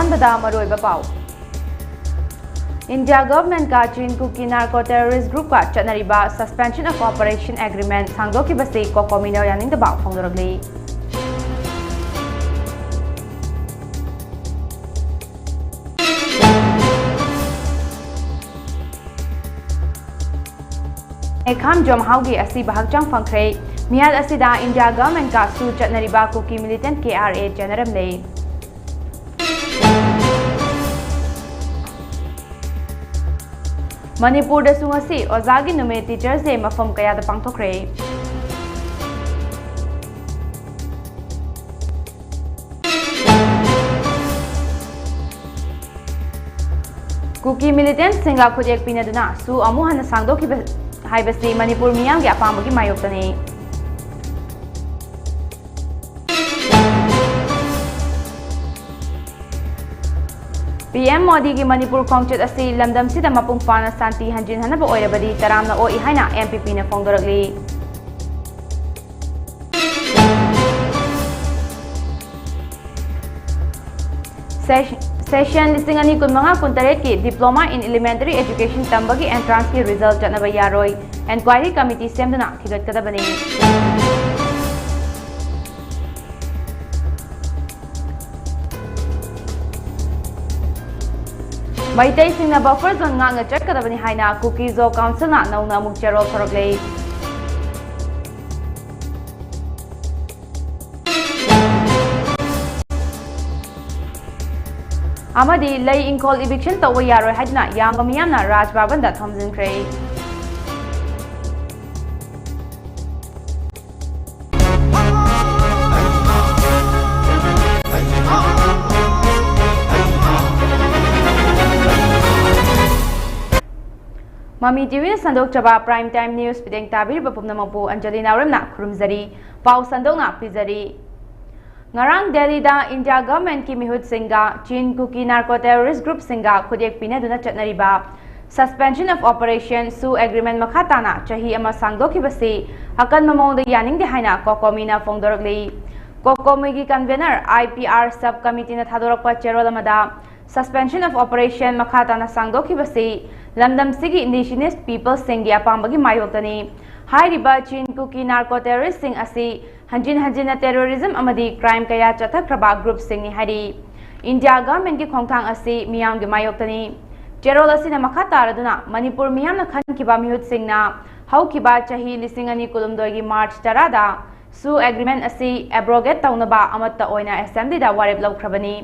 अहमदा मरोइबा पाउ India government का चीन कुकी नार्को टेररिस्ट ग्रुप का चटनरिबा सस्पेंशन ऑफ ऑपरेशन एग्रीमेंट सांगदोकी बसे कोकोमिनो यानिंगदबा फोंदोरगली एखाम जोमहाउगी असी बहकचंग फंख्रे मियाद असिदा इंडिया गवर्नमेंट का सू चटनरिबा कुकी मिलिटेंट KRA जनरम ले मणिपुर दसुंगसी ओजागी नुमे टीचर्स डे मफम कयादा पांगथोखरे कुकी मिलिटेंट सिंगा खुजेक पिनदुना सू अमु हन सांगदोखि हाइबसी मणिपुर मियाम के अपांबगी मायोक्तने PM Modi की मणिपुर खोंगचेत असी लमदम सिदा मपुंग फाना शांति हंजिन हनब ओइरबदी तरामना ओ इहाइना MPP ने फोंदोरगली सेशन लिस्टिंग अनि कुनमंगा कुंतरेट की डिप्लोमा इन एलिमेंटरी एजुकेशन तंबगी एंट्रांस की रिजल्ट जनब यारोय इंक्वायरी कमिटी सेमदुना थिगतकदबनी Maitai singna buffer zone nga chakadabani haina Kuki Zo Council na nauna muk chero thoroglei Amadi lay inkol eviction tawa yaroi hadna yamba miyamna Raj Bhavan da thamjinkhre Mami TV sandok chaba prime time news pideng tabir bapumna mapu ANJALI NAOREM na khurumzari pau sandok na pizari Ngarang Delhi da India government ki mihut singa Chin Kuki narco terrorist group singa khudek pina duna chatnariba suspension of operation su agreement makhatana chahi ama sangdoki basi akan mamong de yaning de haina kokomina fongdorgli kokomi ki convener IPR sub committee na thadorakpa cherolamada suspension of operation makhatana sangdoki basi Lamdam Sigi Indigenous People Singya Pambagi Mayotani Hai Riba Chin Kuki narco terrorist sing asi Hanjina terrorism amadi crime kaya chathak prabha group singni hari India government ki khongthang asi miyam gi mayotani Cherol asi na makhata raduna Manipur miyam na khan kiba mihut singna hau kiba chahi lisingani kulumdoi gi March tarada su agreement asi abrogate taunaba amatta oina assembly da warep laukrabani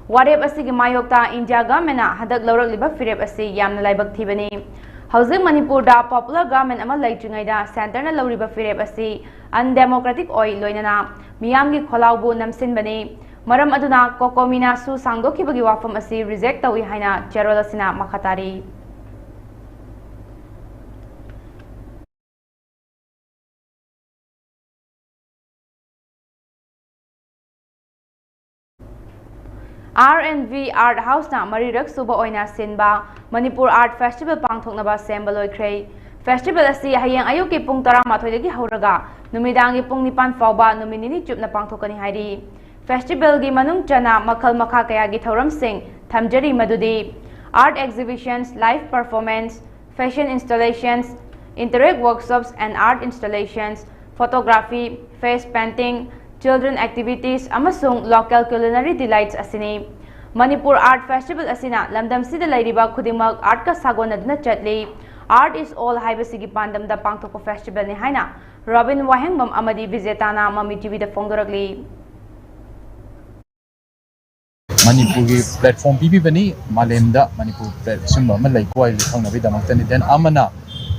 Warep asi ki mayokta India government na hadak lawrak liba firep asi yamna laibak thibani Housing Manipur da popular government ama laitringai da center na lawriba firep asi undemocratic oi loinana miyam gi kholaubu namsinbani maram aduna kokomina su sangdokhibagi wafam asi reject tawi haina cherol asina makhatari R&V Art House na marirak suba oina sinba Manipur Art Festival pangthoknaba sembal oikrei Festival asi hayang ayuki pung 12 dagi hauraga numidangi pung 9 fauba numinini chupna pangthokani hairi Festival gi manung chana makhal makha kaya gi thauram sing thamjari madudi art exhibitions live performance fashion installations interact workshops and art installations photography face painting children activities amasung local culinary delights asini Manipur Art Festival asina lamdam sida lairiba khudimak art ka sagonaduna chatli art is all haibasigi pandam da pangthokpa festival ni haina Robin Wahengbam amadi Vijetana Mami TV da fongdoragli Manipur ki platform bibi bani malemda Manipur platform ma lai kwai thongna bi damaktani den amana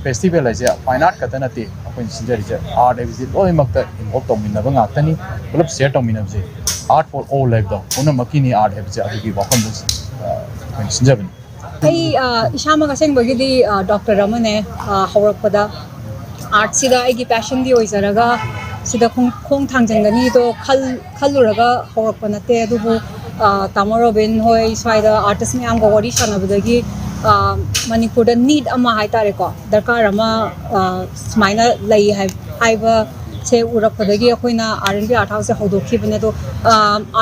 festival aise fine art katana te apun sinjari je art exhibit oi makta involve tongminna ba ngaktani club share tongminna je art for all life da ona makini art have je adu ki wakam bu sinjabani ai ishama ga seng bagi di Dr. Ramane hawrakpada art sida ai gi passion di oizaraga sida khong thangjangani to khalluraga hawrakpana te adu bu Tamarobin hoi swaida artist mi am gawari sanabudagi Manipur da need ama hai tare ko darkar ama smaina lai haiba से उरकपदगी अखोइना R&B art house से हौदोखिबने तो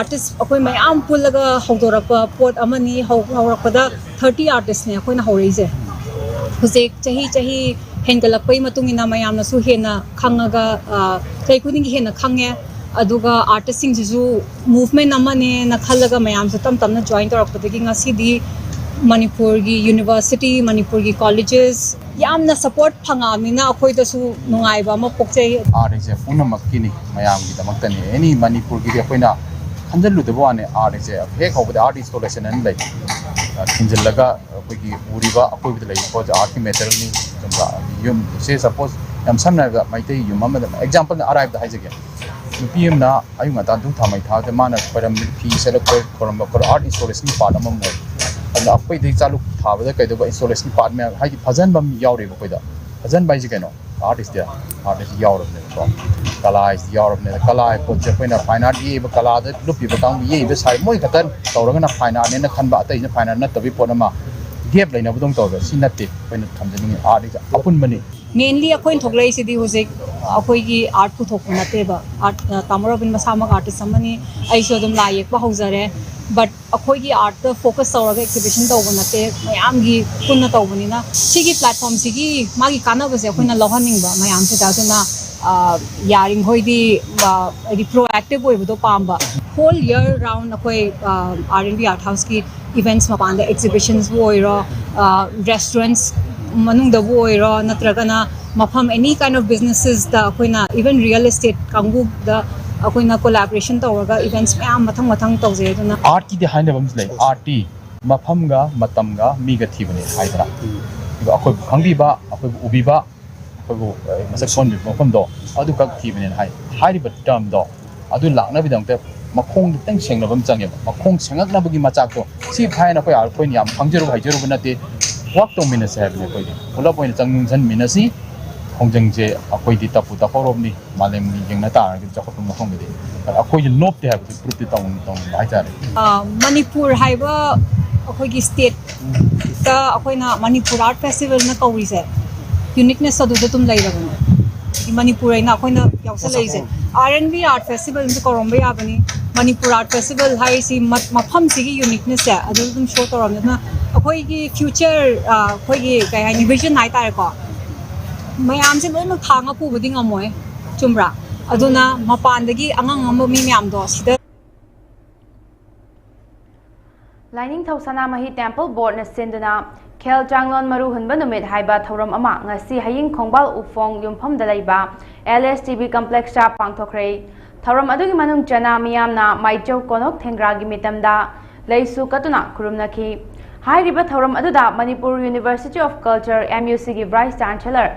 artist अखोइ मयाम पुल्लगा हौदोरकपा pot अमनी हौरकपदा 30 artist ने अखोइना हौरैजे हुजेक चही हेंगलकपै मतुंगिना मयामनसु हेना खंगागा चही खुदिंगी हेना खंगे अदुगा artist सिंगजिजु movement अमने न खल्लगा मयामसु तम तमना join तौरकपदगी ngasiदी Manipur की यूनिवर्सिटी मणिपुर की कॉलेजेस यामना सपोर्ट फंगामिना अखोइदसु नुंगाइबा अमा पोक्चै आर्ट इसे पुनमक्किनी मयामगी दमक्तनी एनी मणिपुर की अखोइना खंजलुदबवाने आर्ट इसे हेक होबदा आर्ट इंस्टॉलेशन अन लै खिंजलगा अखोइगी उरिबा अखोइबदा लै पोज आर्ट की मेटेरियल नि जंबा युम से सपोज यम समनागा माइते युम अमदा एग्जांपल अराइव दा हाइजगे नुपी अमना आयुंगा दु थामै थादे माना परम फी सेलेक्ट करम आर्ट इंस्टॉलेशन पार्ट अमम मोय अदो अखोइदि चालू थाबदा कैदोबा इंस्टॉलेशन पार्ट में हाइदि फजन बम यावरे बखोइदा फजन बाइजे कैनो आर्टिस्ट यावरबने तो कला यावरबने कला पोचे कोइना फाइन आर्ट ये कला द लुपी बकांग ये साइ मोय खतन तौरगना फाइन आर्ट ने खनबा अतै ने फाइन आर्ट नतबि पोनमा गेप लेना बदों तौर सि नते कोइना थमजनि आर्ट अपुन बनी मेनली अखोइन थोगलै सिदी हुजेक अखोइगी आर्ट को थोक नतेबा आर्ट तामरोबिन मसामक आर्टिस्ट समनी आइसो दम लायक बा हौजरे बट अखोइगी आर्ट फोकस तौरगा एक्सिबिशन तौब नते मयामगी पुन्ना तौबनिना सिगी प्लेटफॉर्म सिगी मागी कानाबसे अखोइना लहनिंगबा मयाम से ताजना यारिंग होइदी एदि प्रोएक्टिव होइबदो पाम्बा होल ईयर राउंड अखोइ R&B आर्ट हाउस की इवेंट्स मपान एक्सिबिशंस वो ओइरो रेस्टोरेंट्स मनुंगदबो ओइरो नत्रगना मफम एनी काइंड ऑफ बिजनेसेस दा अखोइना इवन रियल एस्टेट कांगू दा अखोइना कोलैबोरेशन तौरगा इवेंट्स मयाम मथंग मथंग तौजे दुना आर्ट की हाइनबम ले आर्टी मफमगा मतमगा मीगा थीबने हाइदरा अखोइ खंगीबा अखोइ उबीबा अखोइ मसक सोन मफम दो अदु कक थीबने हाइरिबा टर्म दो अदु लाखना बिदंते मखोंग तंग सेंगनबम चंगे मखोंग सेंगकनाबगी मचाक तो सी फाइन अखोइ आर्ट याम खंगजरो हाइजरो बनते वर्क तो मिनस हैबने कोइ पुलप ओइन चंगजन मिनसी होंजंगजे अखोइदी तपु तखोरोबनी मालेमनी जेंगना तारगे जखप मखोंगदि अखोइ नोपते हैबदि प्रूफ तौं हाइतारे मणिपुर हाइबा अखोइगी स्टेट ता अखोइना मणिपुर आर्ट फेस्टिवल न कौरिसे यूनिकनेस अदुदा तुम लैरबने मणिपुर आइना अखोइना यावसल लैसे R&B आर्ट फेस्टिवल से कौरम्बे याबनी Manipur art festival HiAce मफम सिगी uniqueness है अदु तुम शो तौरमना अखोइगी फ्यूचर अखोइगी काय हाइनी विजन हाइतारे को मयाम से लोन थांगा पुबदि ngमोय चुमरा अदुना मपानदगी अंगांग अमबो मी म्याम दो सिदा लाइनिंग थौसना मही टेम्पल बोर्ड न सेंदुना खेल चांगलोन मरु हुनबा नुमित हाइबा थौरम अमा ngasi haying khongbal ufong yumphom da laiba LSTB complex cha pangthokre थौरम अदुगी मनुंग चना मियामना माइचौ कोनोक थेंग्रागी मितमदा leisu katuna khurumnakhi हाइरिबा थौरम अदुदा Manipur university of culture MUC की vice chancellor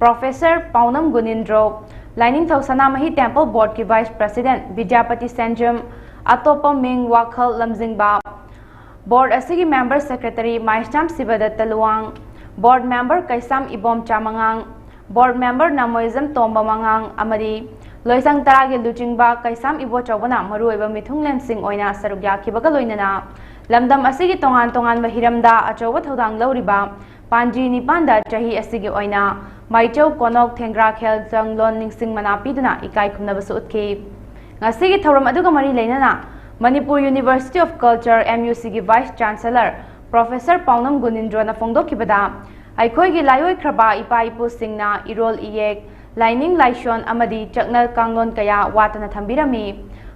professor Paunam Gunindro लाइनिंग थौसना मही टेम्पल बोर्ड की वाइस प्रेसिडेंट विद्यापति सेंजम अतोप मिंग वाखल लमजिंगबा बोर्ड असिगी member secretary Maisnam Sibdatta Luwang board member Kaisam Ibom चामंगांग बोर्ड मेंबर नामोइजम तोंबमंगांग अमरी लोइसंग तरागे लुचिंगबा कैसाम इबो चौबना मरुएबा मिथुंगलेन सिंह ओइना सरुक याखिबगा लोइनना लमदम असिगी तोंगान तोंगान हिरमदा अचौबा थौदांग लौरिबा पांजी निपांदा चही असिगी ओइना माइचौ कोनोक थेंग्रा खेल जंगलोन निंगसिंग मनापीदुना इकाई खुमनबसु उतखि ngasiगी थौरम अदुगा मरी लेनना Manipur university of culture MUC की वाइस चांसलर प्रोफेसर पाउनम गुनिंद्रोना फोंदोखिबदा अखोइगी लायोइख्रबा इपा इपु सिंगना इरोल इयेक लाइनिंग लाइशोन अमदी चकनल कांगलोन कया वातना थंबिरमी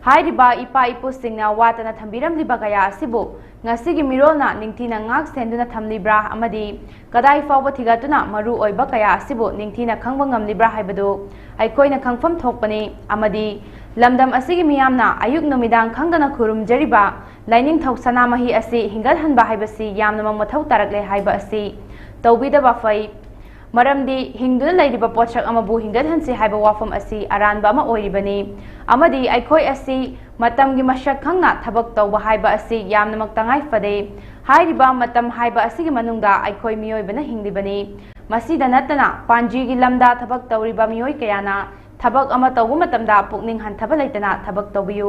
हाइरिबा इपा इपु सिंगना वातना थंबिरमलिबा कया असिबु ngasiगी मिरोलना निंगथीना ngak सेंदुना थमलिब्रा अमदी कदाई फावबा थिगातुना मरु ओइबा कया असिबु निंगथीना खंगबा ngamलिब्रा हाइबदु अखोइना खंगफम थोकपनी अमदी लमदम असिगी मियामना अयुक नुमिदांग खंगदना खुरुमजरिबा लाइनिंग थौसना मही असि हिंगल हनबा हाइबसि यामना मथौ तारकले हाइबा असि तौबिदबा फै मरमदी हिंदुना लैरिबा पोचक अमबु हिंगल हनसि हाइबा वाफम असि अरानबा अमा ओइरिबनी अमदी अखोइ असि मतमगी मशक खंगना थबक तौबा हाइबा असि यामनमक तंगाइ फदे हाइरिबा मतम हाइबा असिगी मनुंगदा अखोइ मियोइबना हिंगलिबनी मसीदा नतना पांजीगी लमदा थबक तौरिबा मियोइ कयाना थबक अमा तौबु मतमदा पुकनिंग हंथबा लैतना थबक तौबियु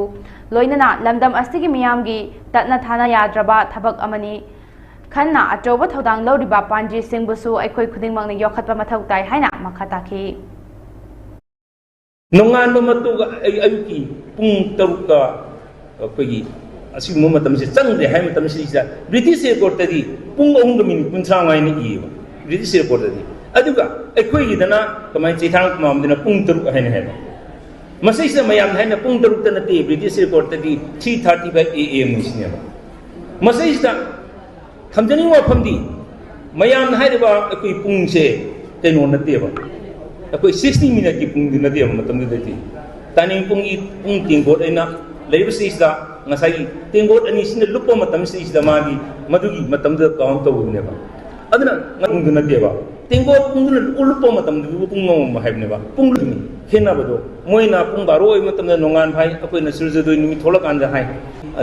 लोइनना लमदम असिगी मियामगी ततना थाना याद्रबा थबक अमनी खन्ना अचौबा थौदांग लौरिबा पांजी सिंगबुसु अखोइ खुदिंगमंगना योखतबा मथौ ताइ हाइना मखा ताखि। nongan ba matuga ayuki pung taruka pagi asi mo matam se changre hai matam se isa British record tadi pung ahung ga minute puncha ngai ni i British record tadi aduga ekhoi gi dana kamai chithang mam dina pung taruk hai na hai masai se mayam hai na pung taruk ta nati British record tadi 3:35 am ni sine masai sta thamjani wa phamdi mayam hai ba ekhoi pung se teno nati ba अकोई 60 minute की पुंग दिन नदी मतलब देती तानी पुंग tinggot aina leiba se isda ngasai tinggot ani sin lupo matam se isda magi madugi matam da count to ne ba adna ngung din nadi ba tinggot pung din lupo matam du pung ngom ma haib ne ba pung ni khena ba do moina pung baro oi matam da nongan phai akoi na surja do ni tholak an da hai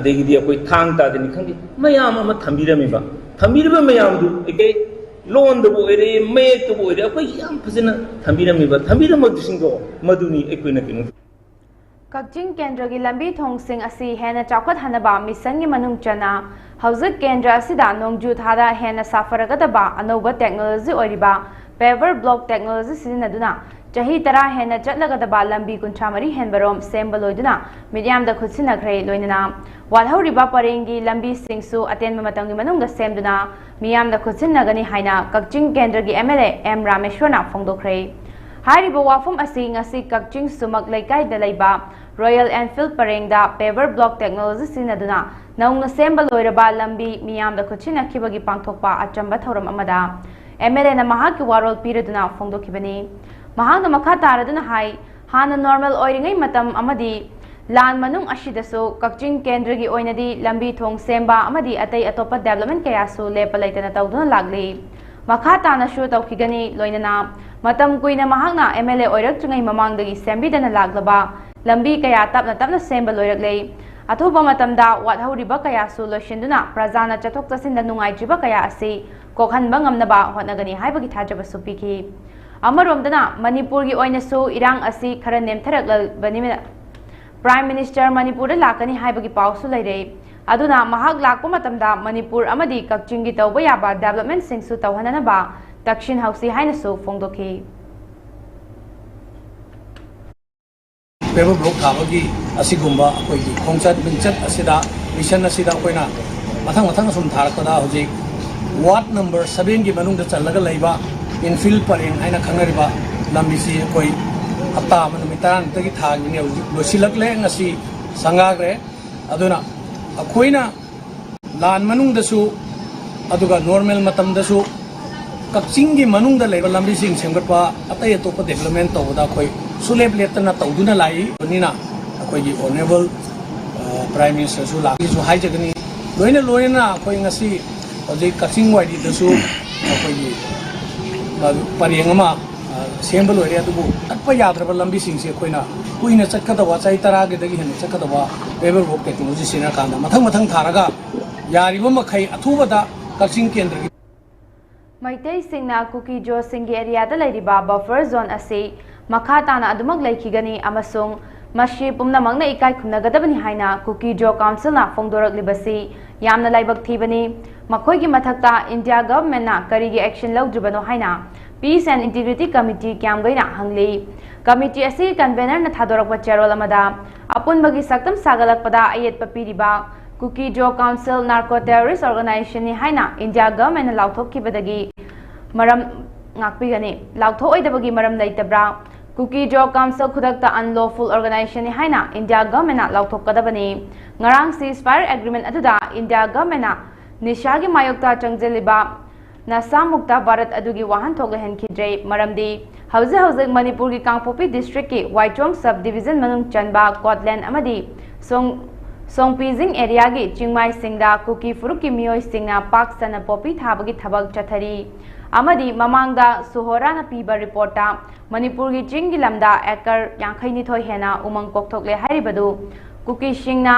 adegi di akoi thang ta de ni khangi mayam ama thambira me ba thambira mayam du eke loan the boy, make the boy, a young person, Tambira, Tambira Matusingo, Maduni, Equinacino. Kakjing Kendra gi lambi thong sing asi hena chawkat hanaba mission gi manung chana hauzik kendra asida nongju thada hena safaraga da ba anoba technology oriba paver block technology sininaduna chahi tara hena chatlaga da ba lambi kunthamari henbarom sembaloiduna medium da khutsinakre loinana walhoriba parengi lambi singsu atenba matangi manunga semduna miyam da khutsinagani haina Kakjing Kendra gi MLA M Rameshwarna phongdokre Haribo wafum asi ngasi Kakjing sumak laikai da laiba Royal Enfield parengda paver block technology sinaduna naungna sembal loiraba lambi miyam da khuchina khibagi pangthokpa achamba thoram amada MLA na mahak ki warol piraduna phongdokhibani mahak na makha taraduna hai hana normal oiringai matam amadi lan manung asidaso Kakjing Kendra gi oinadi lambi thong semba amadi atai atopa development kaya su lepa laitana tawduna lagli makha tana shu tawkhigani loinana matam kuina mahakna MLA oirak chungai mamangdagi sembidana laglaba lambi kaya tapna semba loiraklei athuba matamda wathoriba kaya su loisinduna prajana chathok chasinda nungai jiba kaya asi kokhanba ngamnaba hotnagani haibagi thajaba supiki amaromdana Manipur gi oina su irang asi khara nemtharaklbani Prime Minister Manipur lakani haibagi pausu leire aduna mahak lakpa matamda Manipur amadi Kakjing gi tawba yaba development singsu tawhanana ba Dakshin Hausi hainasu phongdokhi paver block thabagi asigumba akoi khongchat minchat asida mission asida koina mathang sum tharakada hoji ward number 7 gi manung da chalaga leiba infield pareng aina khangnariba lambisi koi hapta manumitaran tagi thagi ne losilakle ngasi sangagre aduna akoina lan manung dasu aduga normal matam dasu Kakjing gi manung da leiba lambi sing semgatpa atai atopa development tawda koi sulep letna tawduna lai nina akoi gi honorable prime minister su lagi su haijagani loina akoi ngasi hoji Kakjing wadi dasu akoi gi parengama sembal ore adubu atpa yadraba lambi sing se koina kuina chakkada wa chai tara ge dagi hen chakkada wa paver block technology sina kanda mathang tharaga yariba makhai athubada Kakjing Kendra Maitai singna Kuki Jo Singi area da lairiba buffer zone asi makha tana adumak laikhigani amasung mashi pumna mangna ikai khumnagadabani haina Kuki Jo Council na phongdorak libasi yamna laibak thibani makhoi gi mathakta India government na karigi action lawdribano haina Peace and Integrity Committee kyam gaina hangli committee asi convener na thadorakpa cherol amada apun bagi saktam sagalakpada ayet papiriba Kuki Jo Council Narco Terrorist Organization ni haina India government na lauthokibadagi maram ngakpigani lauthoidabagi maram leitabra Kuki Jo Council khudakta unlawful organization ni haina India government na lauthokadabani ngarang ceasefire agreement aduda India government na nishagi mayokta changjeliba nasa mukta Bharat adugi wahan thoglehen khidrei maramdi hauze Manipur gi Kangpopi district ki Waichong sub division manung chanba Kotland amadi Songpijing area gi Chingmai singda Kuki Furuki Miyoi singna Pak sana popi thabagi thabak chathari amadi mamangda Suhora na piba reporta Manipur gi Chingi lamda ekar yankhaini thoi hena umang kokthokle haribadu Kuki singna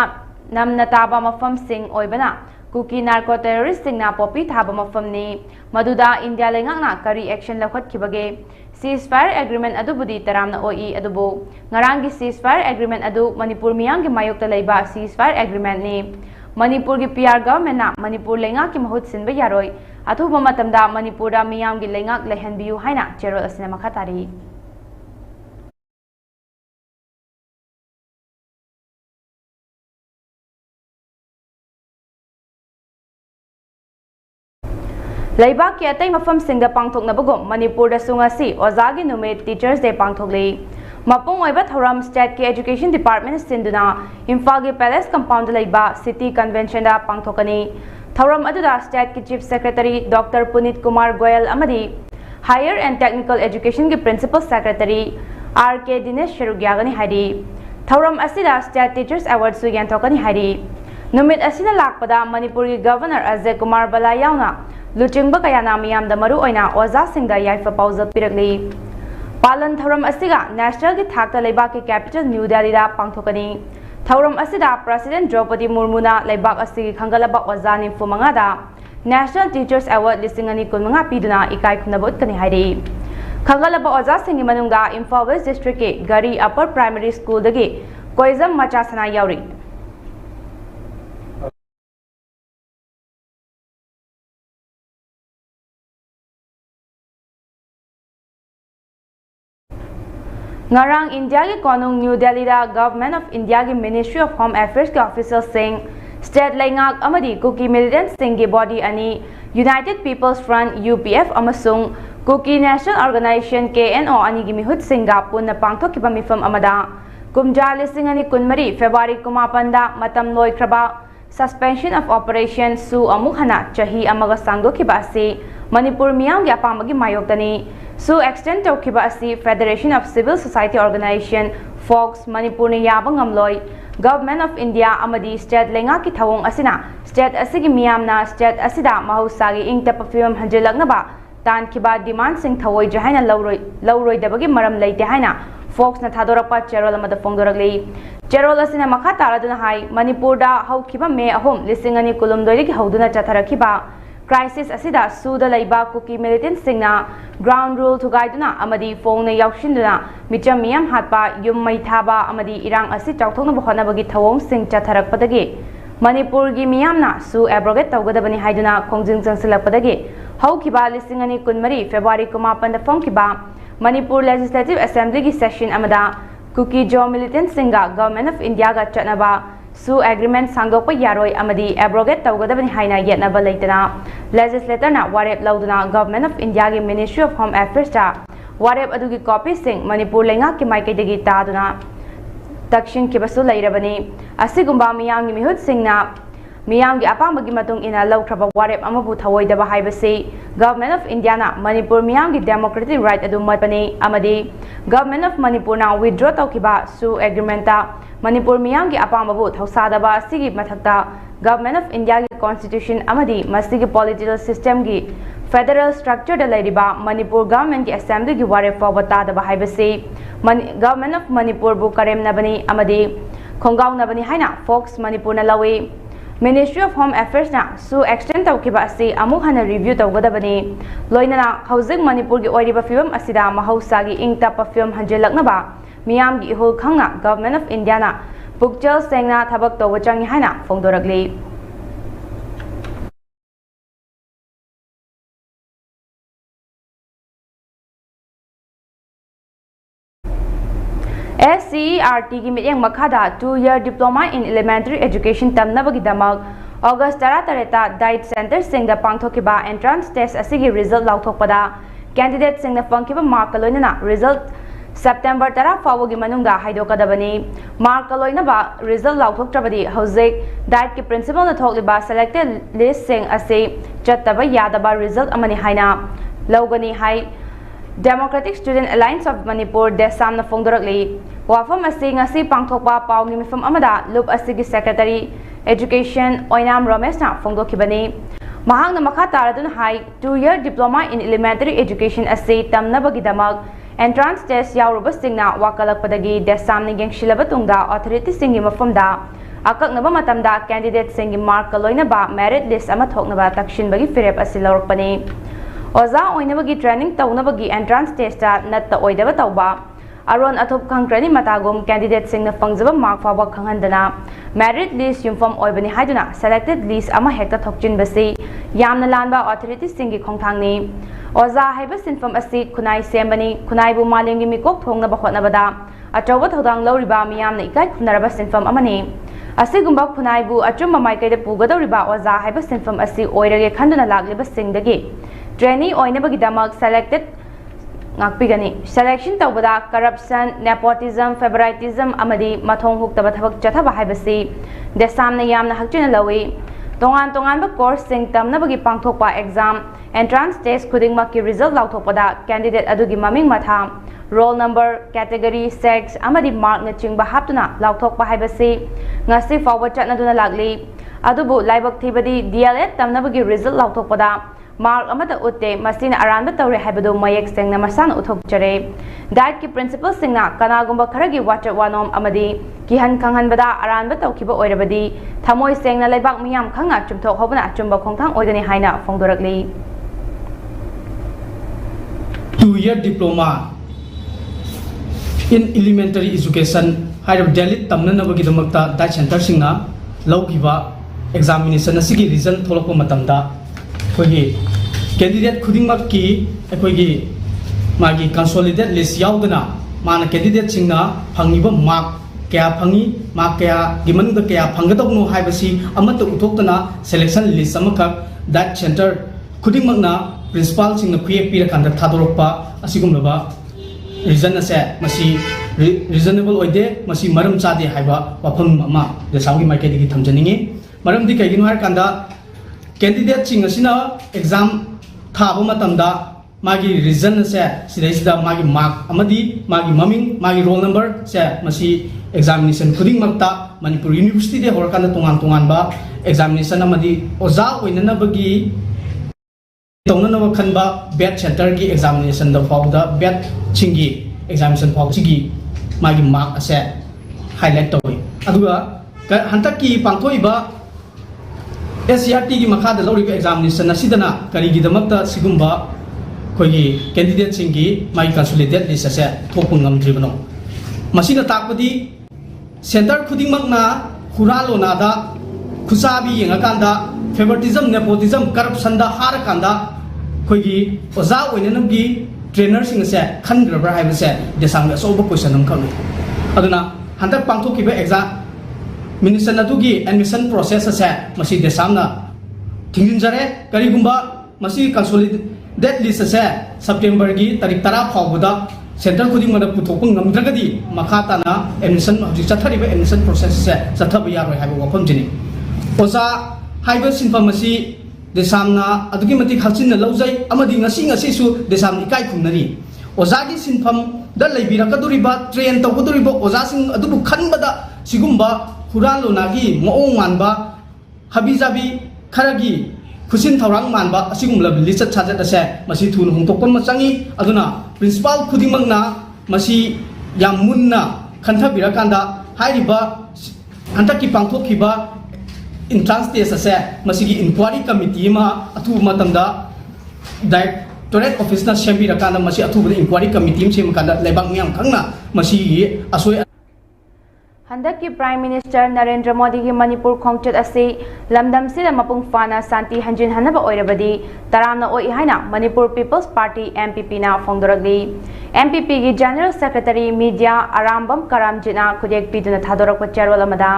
namna taba mafam sing oibana Kuki narco terrorist singna popi thaba mafam ni maduda India lengakna kari action lakhat khibage ceasefire agreement adu budi taramna oi adubu ngarangi ceasefire agreement adu Manipur miyang gi mayokta leiba ceasefire agreement ni Manipur gi PR government na Manipur lenga ki mahut sinba yaroi athuba matamda Manipur da miyang gi lengak lehenbiu haina cherol asina makhatari Laibak ki atai mafam singda pangthoknabagum Manipur da sungasi Ozagi Numit Teachers Day pangthokli. Mapung oiba thoram State ki Education Department sinduna Imphal gi Palace Compound laiba City Convention da pangthokani. Thoram aduda State ki Chief Secretary Dr. Punit Kumar Goyal amadi Higher and Technical Education ki Principal Secretary R.K. Dinesh Sherugyagani haidi. Thoram asida State Teachers Award su yanthokani haidi. Numit asina lakpada Manipur ki Governor Ajay Kumar Bala yauna Luchingba kayana miyamda maru oina oza singda yaifa pauzal pirakli. Palan thoram asiga national ki thakta laibak ki capital New Delhi da pangthokani. Thoram asida President Draupadi Murmu na laibak asigi khangalaba oza nimfu manga da National Teachers Award lisingani kunmanga piduna ikai khunabot kani haidi. Khangalaba oza singi manungda Imphal West District ki Gari Upper Primary School dagi Koizam macha sana yauri. Ngarang India ki konung New Delhi da Government of India ki Ministry of Home Affairs ki officials sing state laingak amadi Kuki militant sing ki body ani United People's Front UPF amasung Kuki National Organization KNO ani ki mihut singa punna pangthok ki mifam amada kumja lising ani kunmari February kumapanda matam loi kraba suspension of operation su amukhana chahi amaga sangdo ki basi Manipur miyam ki apamagi mayoktani Su extend to Kibasi Federation of Civil Society Organization Fox Manipur ni yabang amloy Government of India amadi state lenga ki thawong asina state asigi miyamna state asida mahusagi ingta perfume hanjilagna ba tan kiba demand sing thawoi jahaina lawroi dabagi maram leite haina Fox na thadorapa cherol amada fongdoragli cherol asina makha taraduna hai Manipur da haukiba me ahom lisingani kulumdoi ki hauduna chatharakiba crisis asida suda laiba Kuki militant singna ground rule to guiduna amadi phone yaukshinduna micham miyam hatpa yum mai thaba amadi irang asi chawthokna bohana bagi thawong sing chatharakpadagi Manipur gi miyamna su abrogate tawgadabani haiduna khongjing changsilakpadagi haukiba lisingani kunmari February kumapan da phongkiba Manipur Legislative Assembly gi session amada Kuki jo militant singa Government of India ga chatnaba su agreement sangokpa yaroi amadi abrogate tawgadabani haina yetnaba leitana legislator na warep lauduna Government of India gi Ministry of Home Affairs ta warep adugi copy sing Manipur lenga ki maikaidagi taduna dakshin kibasu leirabani asigumba miyam gi mihut singna miyam gi apambagi matung ina laukraba warep amabu thawoidaba haibasi Government of India na Manipur miyam gi democratic right adu matpani amadi Government of Manipur na withdraw tawkiba su agreement ta Manipur miyam gi apambabu thausadaba sigi mathakta Government of India gi constitution amadi masigi political system gi federal structure da lairiba Manipur government gi assembly gi ware forward ta da haibasi Government of Manipur bu karem nabani amadi khongaw nabani haina Fox Manipur na lawi Ministry of Home Affairs na su extend tawkiba asi amu hana review tawgadabani loinana housing Manipur gi oiriba film asida mahausa gi ingta pa film hanjelaknaba miyam gi hol khangna Government of India na pukchal sengna thabak tawba changi haina fongdoragli SCERT gi mityang makhada 2-year diploma in elementary education tamnabagi damak August 13 ta diet center singda pangthokiba entrance test asigi result lauthokpada candidate singna fangkiba mark kaloinana result September 10 fawagi manungda haidokadabani mark kaloina ba result lauthoktrabadi hojek diet ki principal na thokliba selected list sing ase chattaba yadaba result amani haina logani hai Democratic Student Alliance of Manipur desam na fongdorakli wafam asi ngasi pangthokpa pawni mifam amada lup asigi secretary education oinam Ramesh na fongdokibani mahang na makha taradun hai 2-year diploma in elementary education ase tamnabagi damak entrance test yauruba singna wakalakpadagi desam ni gengshilaba tungda authority singi mafamda akaknaba matamda candidate singi mark kaloina ba merit list ama thoknaba takshinbagi firep asilorpani Oza oinabagi training taunabagi entrance test ta natta oidaba tauba aron athop khangkrani matagum candidate singna fangjaba mark fawa khanghandana merit list yumfam oibani haiduna selected list ama hekta thokchin basi yamna lanba authority singi khongthangni Oza haiba sinfam asi khunai sembani khunai bu malengi mikok thongna ba khotna bada achawa thodang loriba miyamna ikai khunaraba sinfam amani ꯑꯁꯤꯒꯨꯝꯕ ꯈꯨꯟꯅꯥꯏꯕꯨ ꯑꯆꯨꯝꯕ ꯃꯥꯏꯀꯩꯗ ꯄꯨꯒꯗꯧꯔꯤꯕ ꯑꯣꯖꯥ ꯍꯥꯏꯕ ꯁꯤꯟꯐꯝ ꯑꯁꯤ ꯑꯣꯏꯔꯒꯦ ꯈꯟꯗꯨꯅ ꯂꯥꯛꯂꯤꯕꯁꯤꯡꯗꯒꯤ ꯇ꯭ꯔꯦꯅꯤ ꯑꯣꯏꯅꯕꯒꯤꯗꯃꯛ ꯁꯦꯂꯦꯛꯇꯦꯗ ꯉꯥꯛꯄꯤꯒꯅꯤ selection ꯇꯧꯕꯗ corruption ꯅꯦꯄꯣꯇꯤꯖꯝ ꯐꯦꯚꯔꯥꯏꯇꯤꯖꯝ ꯑꯃꯗꯤ ꯃꯊꯣꯡ ꯍꯨꯛꯇꯕ ꯊꯕꯛ ꯆꯠꯊꯕ ꯍꯥꯏꯕꯁꯤ ꯗꯦꯁꯥꯝꯅ ꯌꯥꯝꯅ ꯍꯛꯆꯤꯟꯅ ꯂꯧꯏ ꯇꯣꯉꯥꯟ ꯇꯣꯉꯥꯟꯕ ꯀꯣꯔꯁꯁꯤꯡ ꯇꯝꯅꯕꯒꯤ ꯄꯥꯡꯊꯣꯛꯄ ꯑꯦꯛꯖꯥꯝ ꯑꯦꯟꯇ꯭ꯔꯥꯟꯁ ꯇꯦꯁ ꯈꯨꯗꯤꯡꯃꯛꯀꯤ ꯔꯤꯖꯜꯠ ꯂꯥꯎꯊꯣꯛꯄꯗ ꯀꯦꯟꯗꯤꯗꯦꯠ ꯑꯗꯨꯒꯤ ꯃꯃꯤꯡ ꯃꯊꯥ ꯔꯣꯜ ꯅꯝꯕꯔ ꯀꯦꯇꯦꯒꯣꯔꯤ ꯁꯦꯛꯁ ꯑꯃꯗꯤ ꯃꯥꯔꯛꯅꯆꯤꯡꯕ ꯍꯥꯞꯇꯨꯅ ꯂꯥꯎꯊꯣꯛꯄ ꯍꯥꯏꯕꯁꯤ ꯉꯁꯤ ꯐꯥꯎꯕ ꯆꯠꯅꯗꯨꯅ ꯂꯥꯛꯂꯤ ꯑꯗꯨꯕꯨ ꯂꯥꯏꯕꯛ ꯊꯤꯕꯗꯤ DLED ꯇꯝꯅꯕꯒꯤ ꯔꯤꯖꯜꯠ ꯂꯥꯎꯊꯣꯛꯄꯗ ꯃꯥꯔꯛ ꯑꯃꯠꯇ ꯎꯠꯇꯦ ꯃꯁꯤꯅ ꯑꯔꯥꯟꯕ ꯇꯧꯔꯦ ꯍꯥꯏꯕꯗꯨ ꯃꯌꯦꯛ ꯁꯦꯡꯅ ꯃꯁꯥꯅ ꯎꯠꯊꯣꯛꯆꯔꯦ ꯗꯥꯏꯠꯀꯤ ꯄ꯭ꯔꯤꯟꯁꯤꯄꯜꯁꯤꯡꯅ ꯀꯅꯥꯒꯨꯝꯕ ꯈꯔꯒꯤ ꯋꯥꯆꯞ ꯋꯥꯅꯣꯝ ꯑꯃꯗꯤ ꯀꯤꯍꯟ ꯈꯪꯍꯟꯕꯗ ꯑꯔꯥꯟꯕ ꯇꯧꯈꯤꯕ ꯑꯣꯏꯔꯕꯗꯤ ꯊꯃꯣꯏ ꯁꯦꯡꯅ ꯂꯩꯕꯥꯛ ꯃꯤꯌꯥꯝ ꯈꯪꯅ ꯆꯨꯝꯊꯣꯛꯍꯧꯕꯅ ꯑꯆꯨꯝꯕ ꯈꯣꯡꯊꯥꯡ ꯑꯣꯏꯒꯅꯤ ꯍꯥꯏꯅ ꯐꯣꯡꯗꯣꯔꯛꯂꯤ 2-year diploma in elementary education हाइरब DLED तमननबगिदमक्ता डाइट सेंटर सिंगना लौगिबा एग्जामिनेशन असिगी रिजल्ट थोलकपा मतमदा कोगी कैंडिडेट खुदिंगमक की अखोगी मागी कंसोलिडेट लिस्ट याउदना माना कैंडिडेट सिंगना फंगिबा मार्क क्या फंगी मार्क क्या गिमनुदा क्या फंगदौनो हाइबसी अमत उथोक्तना सिलेक्शन लिस्ट अमकक डाइट सेंटर खुदिंगमकना प्रिंसिपल सिंगना खुयेक पिरकांदा थादोरकपा असिगुमलबा रीजन असे मसी रिजनेबल ओइदे मसी मरम चादे हाइबा वाफम अमा देसांगी माइकेदगी थमजनिंगे मरम दि कैगिनो हार कांदा कैंडिडेट सिंग असिना एग्जाम थाबो मतमदा मागी रीजन असे सिदैसिदा मागी मार्क अमदी मागी ममिंग मागी रोल नंबर से मसी एग्जामिनेशन खुदिंग मक्ता मणिपुर यूनिवर्सिटी दे होरकांदा तोंगान तोंगान बा एग्जामिनेशन अमदी ओजा ओइननबगी तौननब खनबा बेट सेंटर की एग्जामिनेशन द फाउदा बेट चिंगी एग्जामिनेशन फाउ चिगी मागी मार्क असे हाईलाइट तौई अदुगा हंतक की पांथोइबा SCRT की मखा द लौरिबा एग्जामिनेशन असिदना करिगिदमक्ता सिगुंबा कोई कैंडिडेट सिंगी मागी कंसोलिडेट लिस्ट असे थोपु ngamdribano masina takpadi center khudingmakna huralonaदा खुसाबी यंगाकांदा फेवरिटिज्म नेपोटिज्म करप्शन दा हारकांदा खोगी ओजा ओइननबगी ट्रेनर सिंग से खनग्रबरा हाइबसे देसांग असोब क्वेश्चन हम खनु अदुना हंतक पांथोकिबा एग्जाम मिनिस्टर अदुगी एडमिशन प्रोसेस से मसी देसांगना थिंगिनजरे करिगुंबा मसी कंसोलिडेट लिस्ट से सितंबर की तारीख 10 फाउबदा सेंटर खुदिंग मदा पुथोक ngamdragadi makhatana एडमिशन हजि चथरिबा एडमिशन प्रोसेस से चथब यारोय हाइबा वफम जिनि ओजा हाइबा सिनफामसी देसामना अदुगी मति खलचिन लौजै अमदि ngasi ngasi सु देसाम इकाई खुमनरी ओजागी सिनफाम द लैबिरकदुरिबा ट्रेन तौगदुरिबा ओजासिंग अदुबु खनबदा सिगुंबा हुरालोनागी मोओंग मानबा हबिजाबी खरगी खुसिन थौरांग मानबा असिगुंबला लिस्ट छाजत असे मसी थुन हुंतोकन मचंगी अदुना प्रिंसिपल खुदिंगमंगना मसी याम मुन्ना खनथबिरकांदा हाइरिबा हंतकी पांथोखिबा इंट्रांस टेस्ट असे मसीगी इंक्वायरी कमिटी मा अथु मतमदा डायरेक्टोरेट ऑफिस ना सेम्बिरकांदा मसी अथु इंक्वायरी कमिटी म सेमकांदा लेबांग मियाम खंगना मसीगी असोय हंदकी प्राइम मिनिस्टर नरेंद्र मोदी की मणिपुर खोंगचत असी लमदम सिदा मपुंग फाना शांति हंजिन हनबा ओइरबदी तरामना ओइ हाइना मणिपुर पीपल्स पार्टी MPP ना फोंगदोरगली MPP की जनरल सेक्रेटरी मीडिया आरामबम करामजिना खुदेक पीदुना थादोरकपा चेरोल अमदा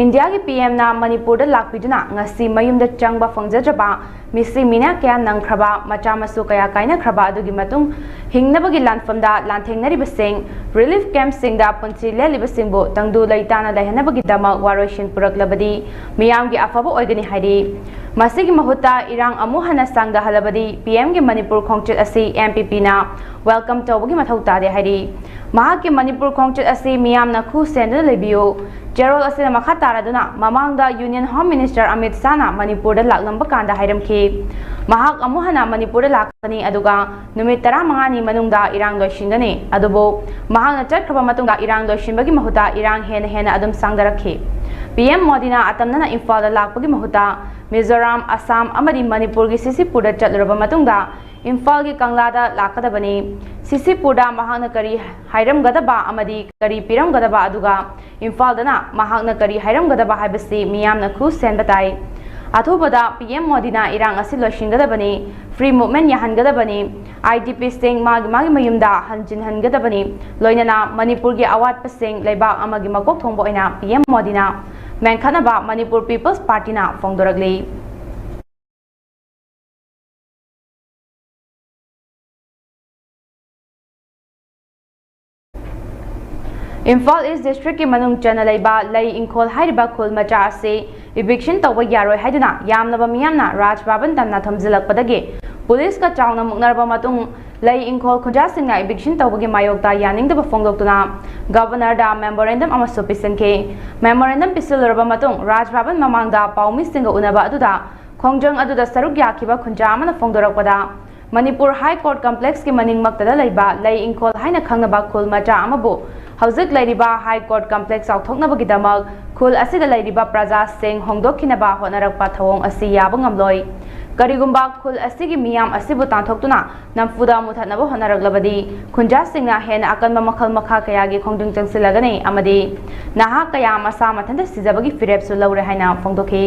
इंडिया की PM ना Manipur लाक्पीदुना ngasi mayumda changba fangjadraba misi mina kya nangkraba macha masu kaya kaina kraba adugi matung hingnabagi lanfamda lanthengnari basing relief camp singda punchi leli basingbu tangdu laitana laihanabagi dama waroishin puraklabadi miyamgi afaba oigani hairi masigi mahuta irang amu hana sangda halabadi PM की मणिपुर खोंगचत असी MPP ना welcome तौबगी मथौ तादे हाइरी महाकी Manipur खोंगचत असी मियाम ना खु सेंदन labio जेरोल असिना मखा तारादुना ममांगदा union home minister Amit Shah ना मणिपुर दा लाकलंब कांदा हाइरमखी महाक अमु हना मणिपुर दा लाकनी अदुगा नुमित 15 नि मनुंगदा इरांग लोइसिंगनी अदुबो महांगना चटखबा मतुंगा इरांग लोइसिंबगी महुता इरांग हेना अदुम सांगदरखी PM मोदीना अतमना इम्फाल दा लाकपगी महुता मिजोराम असम अमदी मणिपुर की सिसिपुर दा चलरबा मतुंगा इम्फाल की कंगलादा लाकदबनी सिसिपुर महांगना करी हाइरमगदबा अमदी करी पिरमगदबा अदुगा इम्फाल दना महांगना करी हाइरमगदबा हाइबसी मियामना खु सेनबताई अथुबदा PM मोदीना इरांग असि लोइसिंगदबनी फ्री मूवमेंट याहनगदबनी IDP सिंग मागी मयुमदा हंजिन हनगदबनी लोइनना मणिपुर की अवाटप सिंग लेबा अमगी मकोक थोंबो ओइना PM मोदीना मेंखनबा मणिपुर पीपल्स पार्टी ना फोंदोरगली इम्फाल ईस्ट डिस्ट्रिक्ट की मनुंग चना लेबा लई इंखोल हाइरिबा खुल मचा से इविक्शन तौबा यारोय हाइदुना यामनबा मियामना राज भवन तन्ना थमजिलकपदगे पुलिस का चावना मुकनरबा मतुंग लई इंखोल खुजा सिंगना इविक्शन तौबगे मायोक्ता यानिंगदबा फोंगदोक्तुना गवर्नर दा मेमोरेंडम अमसु पिसनखे मेमोरेंडम पिसलरबा मतुंग राज भवन ममांगदा पाउमी सिंगा उनबा अदुदा खोंजंग अदुदा सरुक याखिबा खुंजा अमना फोंदोरकपदा मणिपुर हाई कोर्ट कॉम्प्लेक्स की मनिंग मक्तदा लैबा लई इंखोल हाइना खंगनबा खुल मचा अमबु हौजिक लैरिबा हाई कोर्ट कॉम्प्लेक्स आउथोकनबगिदमक खुल असिदा लैरिबा प्रजा सिंह होंदोखिनबा होनरकपा थवोंग असी याबा ngamloi करिगुम्बा खुल असिगी मियाम असिबु तांथोक्तुना नमफुदा मुथनबा होनरगलबदी खुंजा सिंगना हेन अकनबा मखल मखा कयागी खोंदुंग चंगसिलगने अमदी नहा कया मसा मथंद सिजबगी फिरेपसु लौरे हाइना फोंदोखि